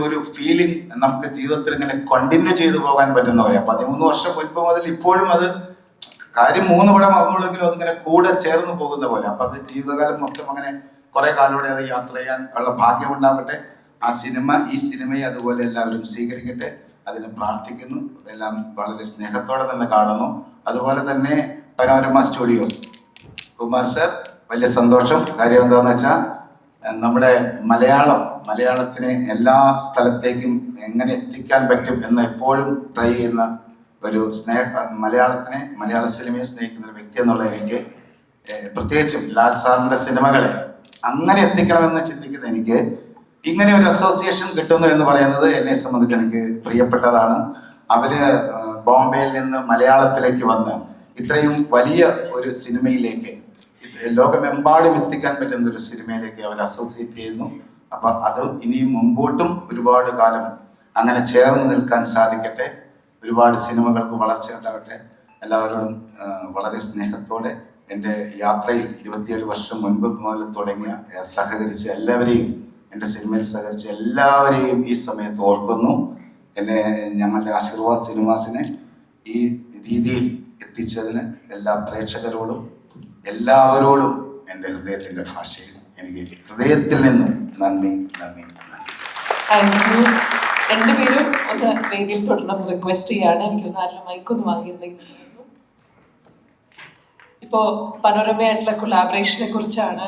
ഒരു ഫീലിംഗ് നമുക്ക് ജീവിതത്തിൽ ഇങ്ങനെ കണ്ടിന്യൂ ചെയ്തു പോകാൻ പറ്റുന്ന പോലെ. 13 വർഷം മുൻപ് മുതൽ ഇപ്പോഴും അത് കാര്യം 3 പടം ആകുമ്പോഴെങ്കിലും അതിങ്ങനെ കൂടെ ചേർന്ന് പോകുന്ന പോലെ. അപ്പൊ അത് ജീവിതകാലം മൊത്തം അങ്ങനെ കുറെ കാലോടെ അത് യാത്ര ചെയ്യാൻ ഉള്ള ഭാഗ്യം ഉണ്ടാവട്ടെ. ഈ സിനിമയെ അതുപോലെ എല്ലാവരും സ്വീകരിക്കട്ടെ. അതിന് പ്രാർത്ഥിക്കുന്നു. അതെല്ലാം വളരെ സ്നേഹത്തോടെ തന്നെ കാണുന്നു. അതുപോലെ തന്നെ പനോരമ സ്റ്റുഡിയോസ്, കുമാർ സർ, വലിയ സന്തോഷം. കാര്യം എന്താണെന്ന് വെച്ചാൽ, നമ്മുടെ മലയാളത്തിനെ എല്ലാ സ്ഥലത്തേക്കും എങ്ങനെ എത്തിക്കാൻ പറ്റും എന്ന് എപ്പോഴും ട്രൈ ചെയ്യുന്ന ഒരു മലയാള സിനിമയെ സ്നേഹിക്കുന്ന ഒരു വ്യക്തി എന്നുള്ള എനിക്ക്, പ്രത്യേകിച്ചും ലാൽ സാറിന്റെ സിനിമകളെ അങ്ങനെ എത്തിക്കണമെന്ന് ചിന്തിക്കുന്ന എനിക്ക് ഇങ്ങനെ ഒരു അസോസിയേഷൻ കിട്ടുന്നു എന്ന് പറയുന്നത് എന്നെ സംബന്ധിച്ച് എനിക്ക് പ്രിയപ്പെട്ടതാണ്. അവര് ബോംബെയിൽ നിന്ന് മലയാളത്തിലേക്ക് വന്ന് ഇത്രയും വലിയ ഒരു സിനിമയിലേക്ക്, ലോകമെമ്പാടും എത്തിക്കാൻ പറ്റുന്ന ഒരു സിനിമയിലേക്ക് അവർ അസോസിയേറ്റ് ചെയ്യുന്നു. അപ്പൊ അത് ഇനിയും മുമ്പോട്ടും ഒരുപാട് കാലം അങ്ങനെ ചേർന്ന് നിൽക്കാൻ സാധിക്കട്ടെ. ഒരുപാട് സിനിമകൾക്ക് വളർച്ച ഉണ്ടാകട്ടെ. എല്ലാവരോടും വളരെ സ്നേഹത്തോടെ എൻ്റെ യാത്രയിൽ 27 വർഷം മുൻപ് മുതൽ തുടങ്ങിയ സഹകരിച്ച എല്ലാവരെയും, എൻ്റെ സിനിമയിൽ സഹകരിച്ച എല്ലാവരെയും ഈ സമയത്ത് ഓർക്കുന്നു. ഞങ്ങളുടെ ആശീർവാദ് സിനിമാസിനെ ഈ രീതിയിൽ എത്തിച്ചതിന് എല്ലാ പ്രേക്ഷകരോടും എല്ലാവരോടും എൻ്റെ ഹൃദയത്തിൻ്റെ ഭാഷയിൽ എനിക്ക് ഹൃദയത്തിൽ നിന്നും നന്ദി. എൻ്റെ പേരും ഒന്ന് വേദിയിൽ തുടരണം റിക്വസ്റ്റ് ചെയ്യാണ്. എനിക്കൊന്ന് ആരെങ്കിലും മൈക്കൊന്ന് വാങ്ങിയിരുന്നെങ്കിൽ. ഇപ്പോൾ പനോരമയായിട്ടുള്ള കൊളാബറേഷനെ കുറിച്ചാണ്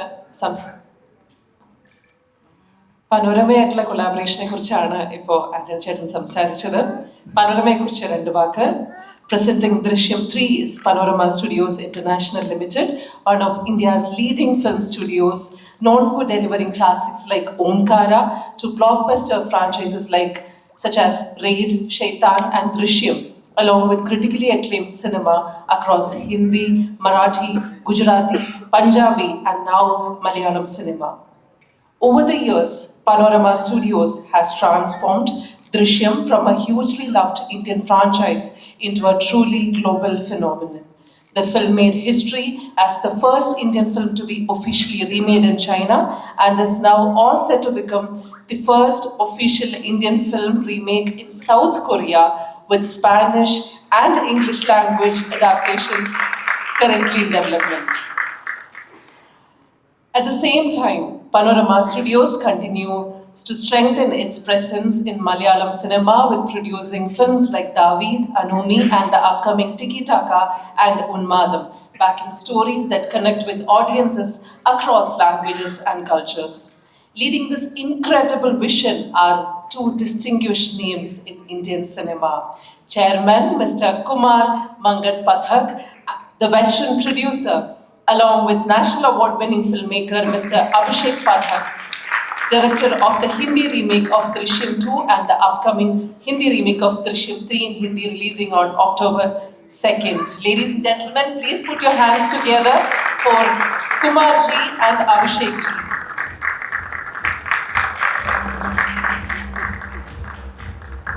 ഇപ്പോൾ ആന്റണി ചേട്ടൻ സംസാരിച്ചത്. പനോരമയെ കുറിച്ച് 2 വാക്ക്. Presenting Drishyam 3 is Panorama Studios International Limited, one of India's leading film studios, known for delivering classics like Omkara to blockbuster franchises such as Raid, Shaitan and Drishyam. along with critically acclaimed cinema across Hindi, Marathi, Gujarati, Punjabi, and now Malayalam cinema. Over the years, Panorama Studios has transformed Drishyam from a hugely loved Indian franchise into a truly global phenomenon. The film made history as the first Indian film to be officially remade in China and is now all set to become the first official Indian film remake in South Korea with Spanish and English language adaptations currently in development. At the same time, Panorama Studios continues to strengthen its presence in Malayalam cinema with producing films like David, Anumi, and the upcoming Tiki Taka and Unmadam, backing stories that connect with audiences across languages and cultures. Leading this incredible vision are two distinguished names in Indian cinema. Chairman Mr. Kumar Mangat Pathak, the veteran producer, along with National Award-winning filmmaker Mr. Abhishek Pathak, director of the Hindi remake of Drishyam 2 and the upcoming Hindi remake of Drishyam 3 in Hindi releasing on October 2nd. Ladies and gentlemen, please put your hands together for Kumar ji and Abhishek ji.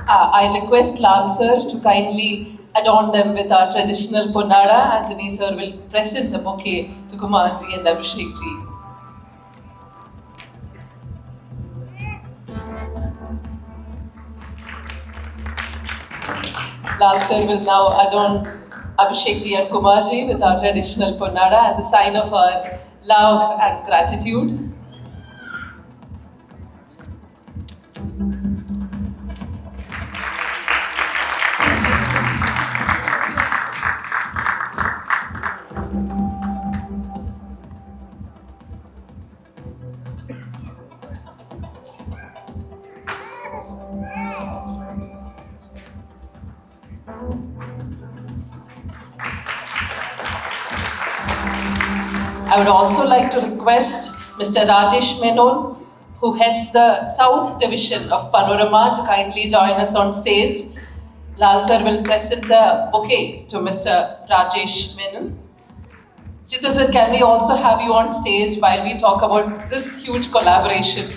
I request Lal sir to kindly adorn them with our traditional ponada. Anthony sir will present a bouquet to Kumar ji and Abhishek ji. Lal sir will now adorn Abhishek ji and Kumar ji with our traditional ponada as a sign of our love and gratitude. I would also like to request Mr. Rajesh Menon, who heads the South Division of Panorama, to kindly join us on stage. Lal sir will present a bouquet to Mr. Rajesh Menon. Chitu sir, can we also have you on stage while we talk about this huge collaboration?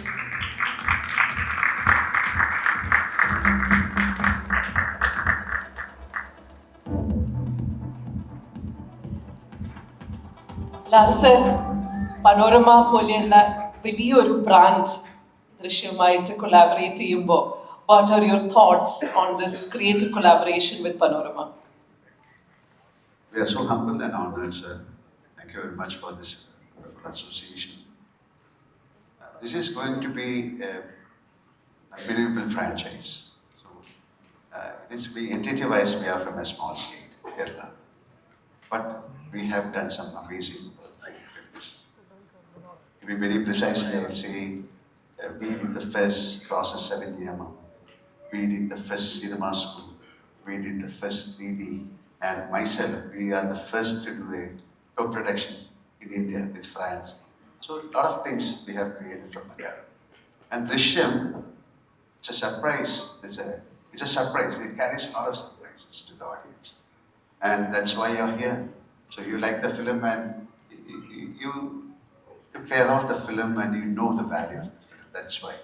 Lal sir, Panorama പോലെയുള്ള വലിയൊരു brand ദൃശ്യമായിട്ട് collaborate ചെയ്യുമ്പോൾ, what are your thoughts on this creative collaboration with Panorama? We are so humbled and honored, sir. Thank you very much for this wonderful association. This is going to be a unbelievable franchise. So, entity-wise, we are from a small state, Kerala. But we have done some amazing films. To be very precise, I would say we did the first Process 7 we did the first cinema school, we did the first 3D, and myself, we are the first to do a co-production in India with France. So a lot of things we have created from Malayalam. And Drishyam, it's a surprise. It's a surprise. It carries a lot of surprises to the audience. And that's why you're here. So you like the film and you took care of the film and you know the value of the film. That's why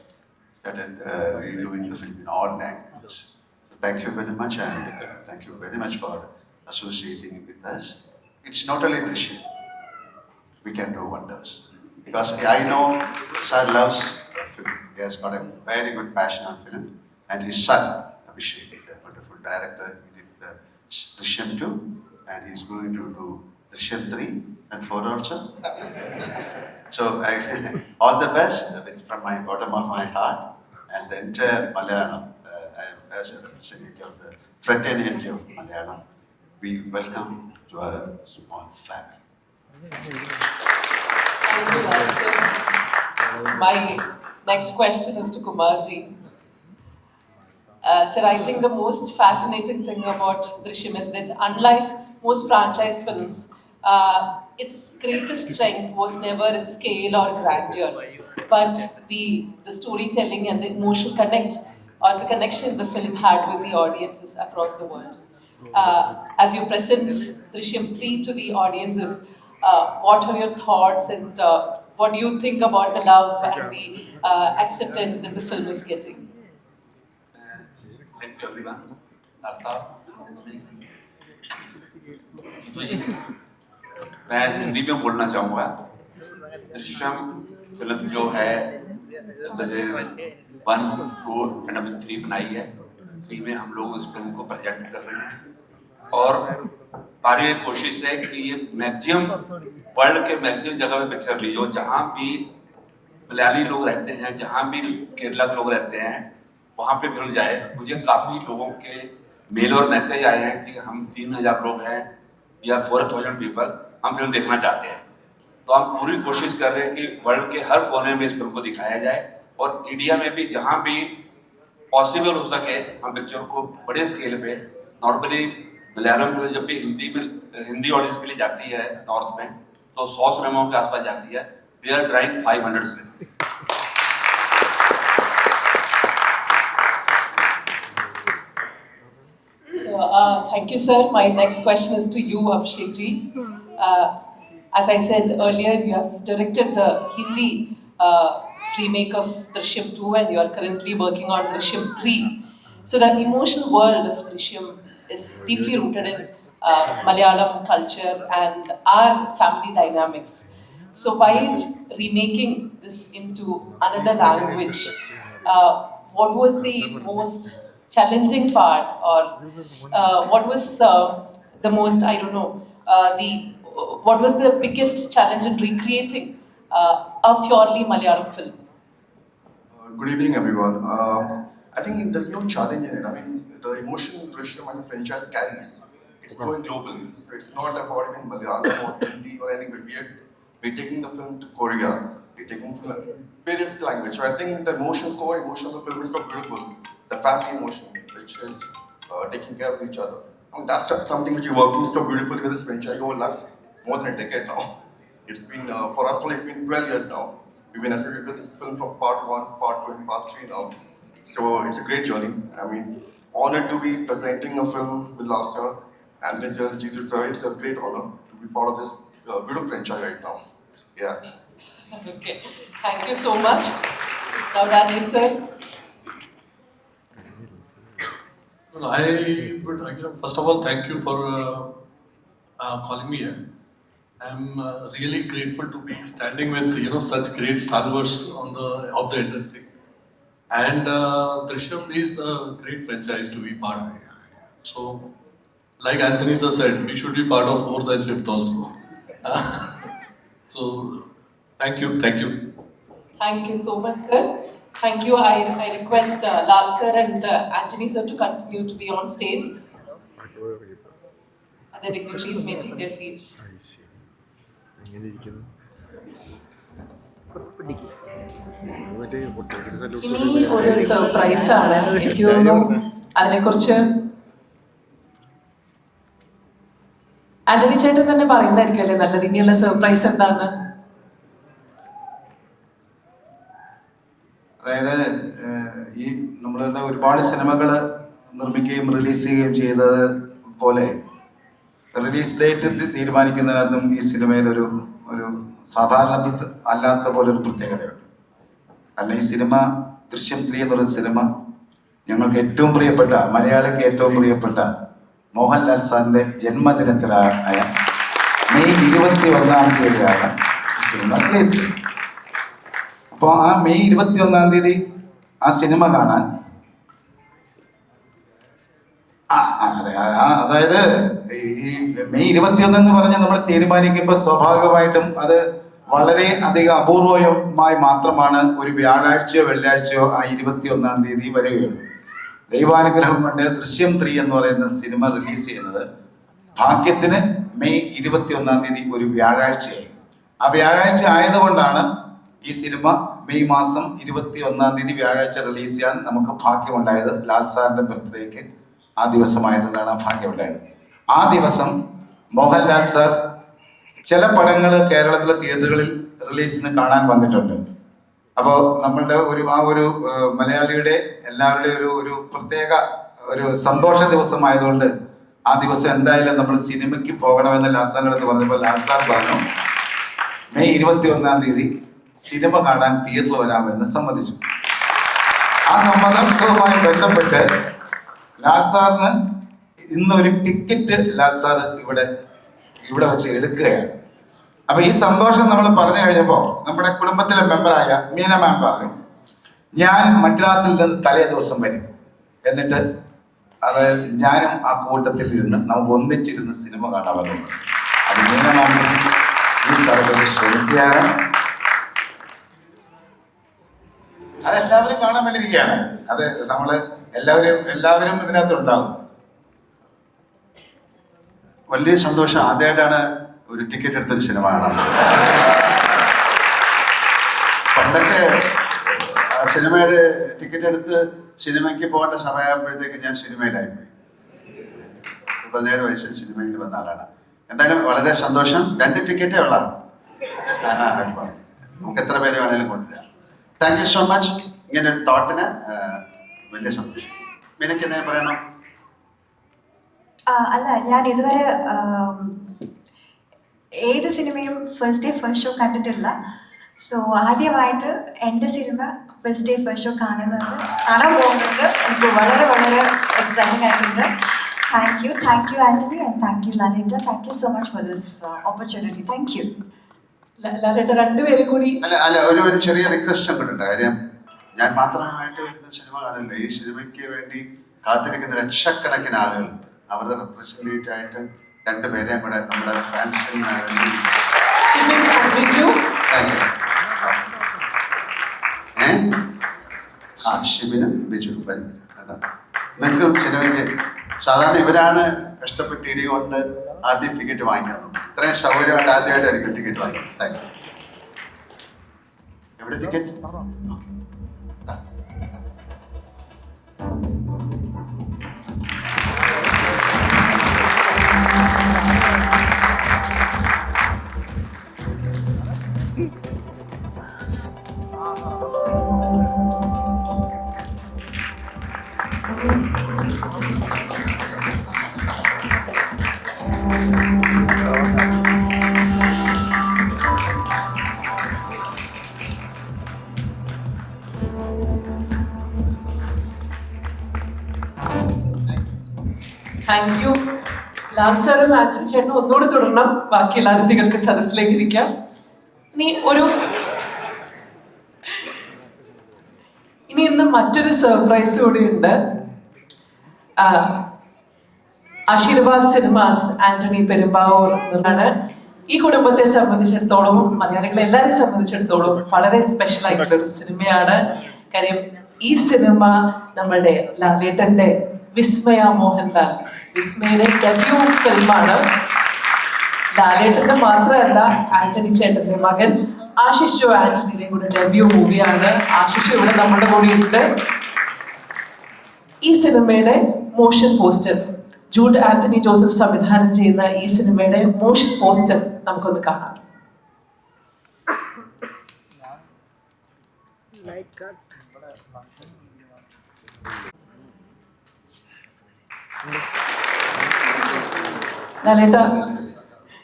started redoing the film in all languages. So thank you very much and thank you very much for associating with us. It's not only Drishyam. We can do wonders. Because I know sir loves film. He has got a very good passion on film. And his son, Abhishek, is a wonderful director. He did the Drishyam 2 and he's going to do Drishyam 3 and 4 also. So all the best from my bottom of my heart and the entire Malayalam, as a representative of the fraternity of Malayalam, we welcome to our small family. Thank you, Lal sir. My next question is to Kumar ji. Sir, I think the most fascinating thing about Drishyam is that unlike most franchise films, its greatest strength was never its scale or grandeur, but the storytelling and the emotional connect or the connection the film had with the audiences across the world. as you present Drishyam 3 to the audiences, what are your thoughts and what do you think about the love and the acceptance that the film is getting? Thank you everyone. That's all. मैं हिंदी में बोलना चाहूँगा। Drishyam film जो है मैंने 1, 4 and अभी 3 बनाई है। 3 में हम लोग इस फिल्म को प्रेजेंट कर रहे हैं और हमारी कोशिश है कि ये मैक्सिमम वर्ल्ड के मैक्सिमम जगह में पिक्चर रिलीज हो, जहाँ भी मलयाली लोग रहते हैं, जहाँ भी केरला के लोग रहते हैं, वहाँ पे फिल्म जाए। मुझे काफ़ी लोगों के मेल और मैसेज आए हैं कि हम 3000 लोग हैं या 4000 पीपल, हम फिल्म देखना चाहते हैं। तो हम पूरी कोशिश कर रहे हैं कि वर्ल्ड के हर कोने में इस फिल्म को दिखाया जाए और इंडिया में भी जहाँ भी पॉसिबल हो सके हम पिक्चर को बड़े स्केल पे, नॉर्मली मलयालम में जब भी हिंदी ऑडियंस के लिए जाती है नॉर्थ में तो 100 सिनेमाओं के आसपास जाती है। We are trying 500 cinema. Thank you, sir. My next question is to you, Abhishek ji. As I said earlier, you have directed the Hindi remake of Drishyam 2 and you are currently working on Drishyam 3. So the emotional world of Drishyam is deeply rooted in Malayalam culture and our family dynamics. So while remaking this into another language, what was the most challenging part, or what was the most, I don't know, what was the biggest challenge in recreating a purely Malayalam film? Good evening, everyone. I think there's no challenge in it. I mean, the emotion Drishyam and the franchise carries, it's going global. It's not about even Malayalam or Hindi or anything. We're taking the film to Korea. We're taking film various languages. So I think the core emotion of the film is so beautiful. The family emotion, which is taking care of each other. And that's something which is working so beautifully with this franchise over last more than a decade now. It's been, for us only, it's been 12 years now. We've been associated with this film from part 1, part 2 and part 3 now. So it's a great journey. I mean, honored to be presenting a film with Lal sir and Jesus sir. It's a great honor to be part of this beautiful franchise right now. Yeah. Okay, thank you so much. Now, Rajesh sir. Well, I would first of all thank you for calling me here. I'm really grateful to be standing with such great stalwarts of the industry, and Drishyam is a great franchise to be part of. So, like Anthony sir said, we should be part of 4th and 5th also. So, thank you. Thank you so much, sir. Thank you. I request Lal sir and Anthony sir to continue to be on stage. Other dignitaries may take their seats. ഇനി ഒരു surprise ആണ്. എനിക്ക് തോന്നുന്നു അതിനെക്കുറിച്ച് ആന്റണി ചേട്ടൻ തന്നെ പറയുന്നതായിരിക്കും അല്ലേ നല്ലത്. ഇനിയുള്ള സർപ്രൈസ് എന്താന്ന്? അതായത് ഈ നമ്മളുടെ ഒരുപാട് സിനിമകൾ നിർമ്മിക്കുകയും റിലീസ് ചെയ്യുകയും ചെയ്തത് പോലെ റിലീസ് ഡേറ്റ് തീരുമാനിക്കുന്നതിനകത്തും ഈ സിനിമയിൽ ഒരു സാധാരണ അല്ലാത്ത പോലെ ഒരു പ്രത്യേകതയുണ്ട്. കാരണം ഈ സിനിമ ദൃശ്യം 3 എന്ന് പറയുന്ന സിനിമ ഞങ്ങൾക്ക് ഏറ്റവും പ്രിയപ്പെട്ട, മലയാളിക്ക് ഏറ്റവും പ്രിയപ്പെട്ട മോഹൻലാൽ സാറിൻ്റെ ജന്മദിനത്തിലായ മെയ് 21-ാം തീയതിയാണ് സിനിമ റിലീസ് ചെയ്യുന്നത്. അപ്പോൾ ആ മെയ് 21-ാം തീയതി ആ സിനിമ കാണാൻ അതായത് ഈ മെയ് 21 എന്ന് പറഞ്ഞ് നമ്മൾ തീരുമാനിക്കുമ്പോൾ സ്വാഭാവികമായിട്ടും അത് വളരെ അധികം അപൂർവമായി മാത്രമാണ് ഒരു വ്യാഴാഴ്ചയോ വെള്ളിയാഴ്ചയോ ആ 21-ാം തീയതി വരികയുള്ളൂ. ദൈവാനുഗ്രഹം കൊണ്ട് ദൃശ്യം 3 എന്ന് പറയുന്ന സിനിമ റിലീസ് ചെയ്യുന്നത് ഭാഗ്യത്തിന് മെയ് 21-ാം തീയതി ഒരു വ്യാഴാഴ്ചയായി. ആ വ്യാഴാഴ്ച ആയതുകൊണ്ടാണ് ഈ സിനിമ മെയ് മാസം 21-ാം തീയതി വ്യാഴാഴ്ച റിലീസ് ചെയ്യാൻ നമുക്ക് ഭാഗ്യമുണ്ടായത്. ലാൽ സാറിന്റെ ബർത്ത്ഡേക്ക് ആ ദിവസമായതുകൊണ്ടാണ് ആ ഭാഗ്യമുണ്ടായത്. ആ ദിവസം മോഹൻലാൽ സാർ ചില പടങ്ങൾ കേരളത്തിലെ തിയേറ്ററുകളിൽ റിലീസിന് കാണാൻ വന്നിട്ടുണ്ട്. അപ്പോൾ നമ്മളുടെ ഒരു മലയാളിയുടെ എല്ലാവരുടെയും ഒരു പ്രത്യേക ഒരു സന്തോഷ ദിവസമായതുകൊണ്ട് ആ ദിവസം എന്തായാലും നമ്മൾ സിനിമയ്ക്ക് പോകണമെന്ന് ലാൽ സാറിൻ്റെ അടുത്ത് പറഞ്ഞപ്പോൾ ലാൽ സാർ പറഞ്ഞു മെയ് 21 സിനിമ കാണാൻ തിയേറ്ററിൽ വരാമെന്ന് സമ്മതിച്ചു. ആ സമ്മതവുമായി ബന്ധപ്പെട്ട് ലാൽ സാറിന് ഇന്ന് ഒരു ടിക്കറ്റ് ലാൽ സാർ ഇവിടെ വെച്ച് എടുക്കുകയാണ്. അപ്പൊ ഈ സന്തോഷം നമ്മൾ പറഞ്ഞു കഴിഞ്ഞപ്പോൾ നമ്മുടെ കുടുംബത്തിലെ മെമ്പറായ മീന മാം പറഞ്ഞു, ഞാൻ മദ്രാസിൽ നിന്ന് തലേ ദിവസം വരും, എന്നിട്ട് ഞാനും ആ കൂട്ടത്തിൽ ഇരുന്ന് നമുക്ക് ഒന്നിച്ചിരുന്ന് സിനിമ കാണാമെന്ന്. അത് മീന മാമിന് ഈ സ്ഥലത്ത് ക്ഷണിക്കുകയാണ്. അതെല്ലാവരും കാണാൻ വേണ്ടിയിരിക്കുകയാണ്. അത് നമ്മള് എല്ലാവരും ഇതിനകത്ത് ഉണ്ടാകും. വലിയ സന്തോഷം. ആദ്യമായിട്ടാണ് ഒരു ടിക്കറ്റ് എടുത്തൊരു സിനിമ കാണാൻ. പണ്ടൊക്കെ സിനിമയുടെ ടിക്കറ്റ് എടുത്ത് സിനിമയ്ക്ക് പോകേണ്ട സമയമാകുമ്പോഴത്തേക്ക് ഞാൻ സിനിമയിലായിപ്പോയി. 17 വയസ്സിൽ സിനിമയിൽ വന്ന ആളാണ്. എന്തായാലും വളരെ സന്തോഷം. 2 ടിക്കറ്റേ ഉള്ള നമുക്ക് എത്ര പേര് വേണേലും കൊണ്ടുവരാം. Thank you so much. ഇങ്ങനെ ഒരു തോട്ടിന് വലിയ സന്തോഷം. എനിക്ക് എന്തെങ്കിലും പറയണോ? അല്ല, ഞാൻ ഇതുവരെ ഏത് സിനിമയും ഫസ്റ്റ് ഡേ ഫസ്റ്റ് ഷോ കണ്ടിട്ടില്ല. സോ ആദ്യമായിട്ട് എൻ്റെ സിനിമ ഫസ്റ്റ് ഡേ ഫസ്റ്റ് ഷോ കാണാൻ പോകുന്നത് എനിക്ക് വളരെ വളരെ എക്സൈറ്റിംഗ് ആയിട്ടുണ്ട്. Thank you Antony and thank you ലാലേട്ട. Thank you so much for this opportunity. Thank you. ലാലേട്ട, രണ്ടുപേരും കൂടി അല്ല ഒരു ചെറിയ റിക്വസ്റ്റ് ഉണ്ട്. കാര്യം ഞാൻ മാത്രമായിട്ട് വരുന്ന സിനിമ കാണില്ല. ഈ സിനിമയ്ക്ക് വേണ്ടി കാത്തിരിക്കുന്ന ലക്ഷക്കണക്കിന് ആളുകളുണ്ട്. അവരുടെ റെപ്രസെന്റേറ്റീവ് ആയിട്ട് 2 പേരെയും കൂടെ നമ്മുടെ ഫാൻസിന് ഷിബിനും ബിജു നിങ്ങൾക്കും സിനിമയ്ക്ക് സാധാരണ ഇവരാണ് കഷ്ടപ്പെട്ട് ഇടി കൊണ്ട് ആദ്യം ടിക്കറ്റ് വാങ്ങിക്കാൻ നോക്കും. ഇത്രയും സൗകര്യമായിട്ട് ആദ്യമായിട്ടായിരിക്കും ടിക്കറ്റ് വാങ്ങിക്കുന്നത്. Thank you. എവിടെ ടിക്കറ്റ്? Thank you. ലാൽ സാറും ആന്റണി ചേട്ടനും ഒന്നുകൂടി തുടരണം. ബാക്കിയുള്ള അതിഥികൾക്ക് സദസ്സിലേക്ക് ഇരിക്കാം. ഇന്ന് മറ്റൊരു സർപ്രൈസ് കൂടി ഉണ്ട്. ആശീർവാദ് സിനിമാസ് ആന്റണി പെരുമ്പാവൂർ ആണ്. ഈ കുടുംബത്തെ സംബന്ധിച്ചിടത്തോളം, മലയാളികളെ എല്ലാവരെയും സംബന്ധിച്ചിടത്തോളം വളരെ സ്പെഷ്യൽ ആയിട്ടുള്ള ഒരു സിനിമയാണ്. കാര്യം ഈ സിനിമ നമ്മളുടെ ലാലേട്ടന്റെ വിസ്മയ മോഹൻലാൽ, വിസ്മയുടെ ഡെബ്യൂ ഫിലിമാണ്. ലാലേട്ടന്റെ മാത്രമല്ല, ആന്റണി ചേട്ടന്റെ മകൻ ആശിഷ് ജോ ആന്റണിയുടെ കൂടെ ഡെബ്യൂ മൂവിയാണ്. ആശിഷ് ഇവിടെ നമ്മുടെ കൂടെ ഉണ്ട്. ഈ സിനിമയുടെ motion poster, Jude Antony Joseph സംവിധാനം ചെയ്യുന്ന ഈ സിനിമയുടെ മോഷൻ പോസ്റ്റർ നമുക്കൊന്ന് കാണാം. ലാലേട്ട,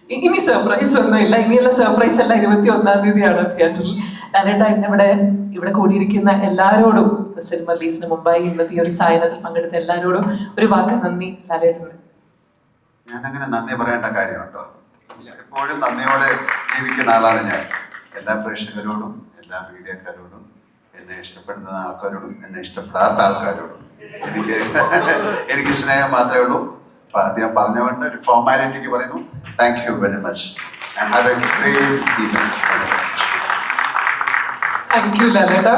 ഇനി സർപ്രൈസ് ഒന്നുമില്ല. ഇനിയുള്ള സർപ്രൈസ് എല്ലാം 21-ാം തീയതിയാണ് തിയേറ്ററിൽ. ലാലേട്ട, ഇവിടെ കൂടിയിരിക്കുന്ന എല്ലാവരോടും, സിനിമ റിലീസിന് മുമ്പായി ഇന്നത്തെ ഒരു സായനത്തിൽ പങ്കെടുത്ത എല്ലാവരോടും ഒരു വാക്ക് നന്ദി ലാലേട്ടന്. ഞാനങ്ങനെ നന്ദി പറയേണ്ട കാര്യമുണ്ടോ? എപ്പോഴും നന്ദിയോടെ ജീവിക്കുന്ന ആളാണ് ഞാൻ. എല്ലാ പ്രേക്ഷകരോടും, എല്ലാ മീഡിയക്കാരോടും, എന്നെ ഇഷ്ടപ്പെടുന്ന ആൾക്കാരോടും, എന്നെ ഇഷ്ടപ്പെടാത്ത ആൾക്കാരോടും എനിക്ക് സ്നേഹം മാത്രമേ ഉള്ളൂ. അപ്പൊ അദ്ദേഹം പറഞ്ഞുകൊണ്ട് ഒരു ഫോർമാലിറ്റിക്ക് പറയുന്നു. Thank you very much and have a great evening. Thank you ലാലേട്ട.